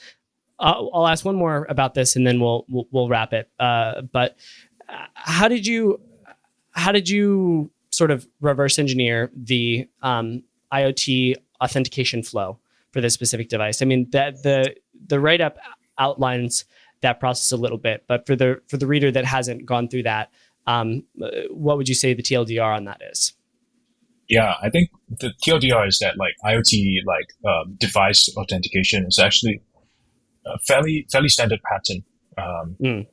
I'll ask one more about this, and then we'll wrap it. But how did you sort of reverse engineer the IoT authentication flow for this specific device? I mean, that the write-up outlines that process a little bit, but for the reader that hasn't gone through that, what would you say the TLDR on that is? Yeah, I think the TLDR is that like IoT device authentication is actually a fairly standard pattern. And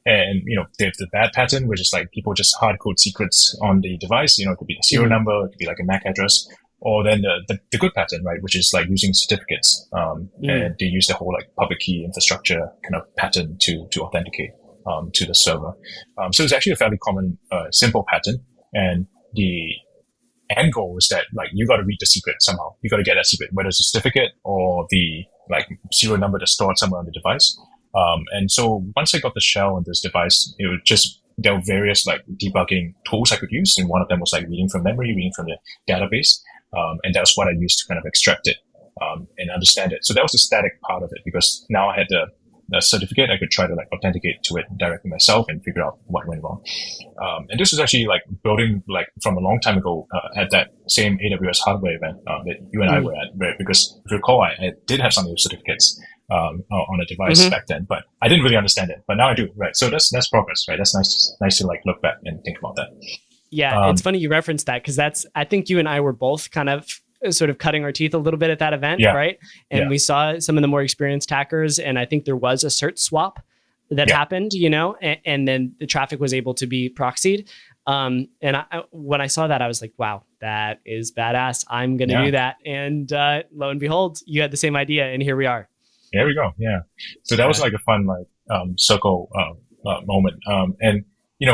they have the bad pattern, which is like people just hard code secrets on the device. It could be the serial number, it could be like a MAC address, or then the good pattern, right, which is like using certificates. And they use the whole like public key infrastructure kind of pattern to authenticate to the server. So it's actually a fairly common simple pattern, and end goal is that like you got to read the secret somehow. You got to get that secret, whether it's a certificate or the like serial number that's stored somewhere on the device. And so once I got the shell on this device, it was just, there were various like debugging tools I could use. And one of them was like reading from memory, reading from the database. And that was what I used to kind of extract it, and understand it. So that was the static part of it, because now I had the certificate, I could try to like authenticate to it directly myself and figure out what went wrong. And this was actually like building like from a long time ago, at that same AWS hardware event, that you and I were at, right? Because if you recall, I did have some of those certificates, on a device back then, but I didn't really understand it, but now I do, right? So that's progress, right? That's nice to like look back and think about that. Yeah. It's funny you referenced that, because I think you and I were both kind of sort of cutting our teeth a little bit at that event, right? And we saw some of the more experienced hackers, and I think there was a cert swap that happened, and then the traffic was able to be proxied. And when I saw that, I was like, wow, that is badass. I'm going to do that. And lo and behold, you had the same idea, and here we are. There we go. Yeah. So that was like a fun, like, circle, moment. And,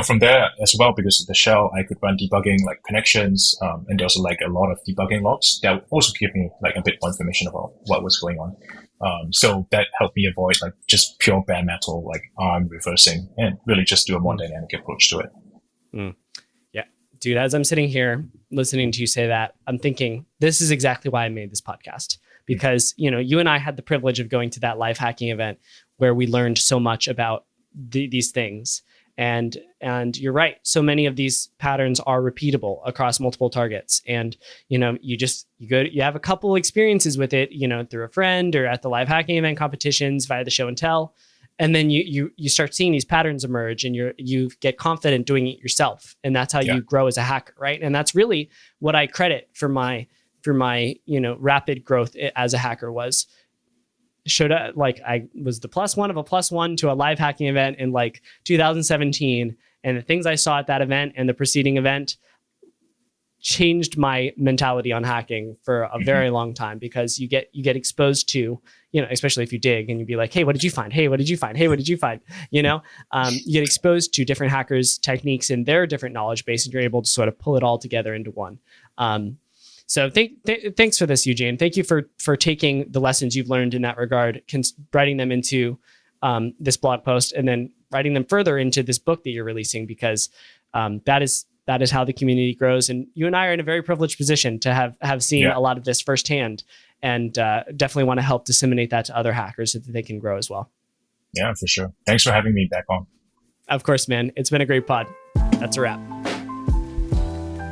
from there as well, because of the shell, I could run debugging like connections. And there was like a lot of debugging logs that also give me like a bit more information about what was going on. So that helped me avoid like just pure bare metal, like ARM reversing, and really just do a more dynamic approach to it. Yeah. Dude, as I'm sitting here listening to you say that, I'm thinking this is exactly why I made this podcast. Because, you and I had the privilege of going to that live hacking event where we learned so much about these things. And you're right. So many of these patterns are repeatable across multiple targets. And, you have a couple experiences with it, through a friend or at the live hacking event competitions via the show and tell. And then you start seeing these patterns emerge, and you get confident doing it yourself. And that's how you grow as a hacker, right? And that's really what I credit for my rapid growth as a hacker was showed up. Like I was the +1 of a +1 to a live hacking event in like 2017. And the things I saw at that event and the preceding event changed my mentality on hacking for a very long time, because you get exposed to, especially if you dig and you'd be like, hey, what did you find? Hey, what did you find? Hey, what did you find? You get exposed to different hackers' techniques and their different knowledge base, and you're able to sort of pull it all together into one. So thanks for this, Eugene. Thank you for taking the lessons you've learned in that regard, writing them into this blog post, and then writing them further into this book that you're releasing, because that is how the community grows. And you and I are in a very privileged position to have seen a lot of this firsthand, and definitely want to help disseminate that to other hackers so that they can grow as well. Yeah, for sure. Thanks for having me back on. Of course, man. It's been a great pod. That's a wrap.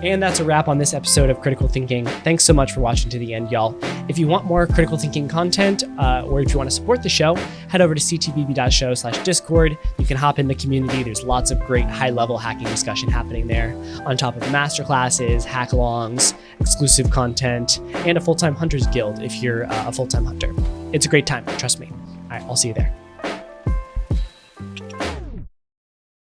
And that's a wrap on this episode of Critical Thinking. Thanks so much for watching to the end, y'all. If you want more critical thinking content, or if you want to support the show, head over to ctbb.show/Discord. You can hop in the community. There's lots of great high-level hacking discussion happening there, on top of masterclasses, hack-alongs, exclusive content, and a full-time Hunters Guild if you're a full-time hunter. It's a great time, trust me. All right, I'll see you there.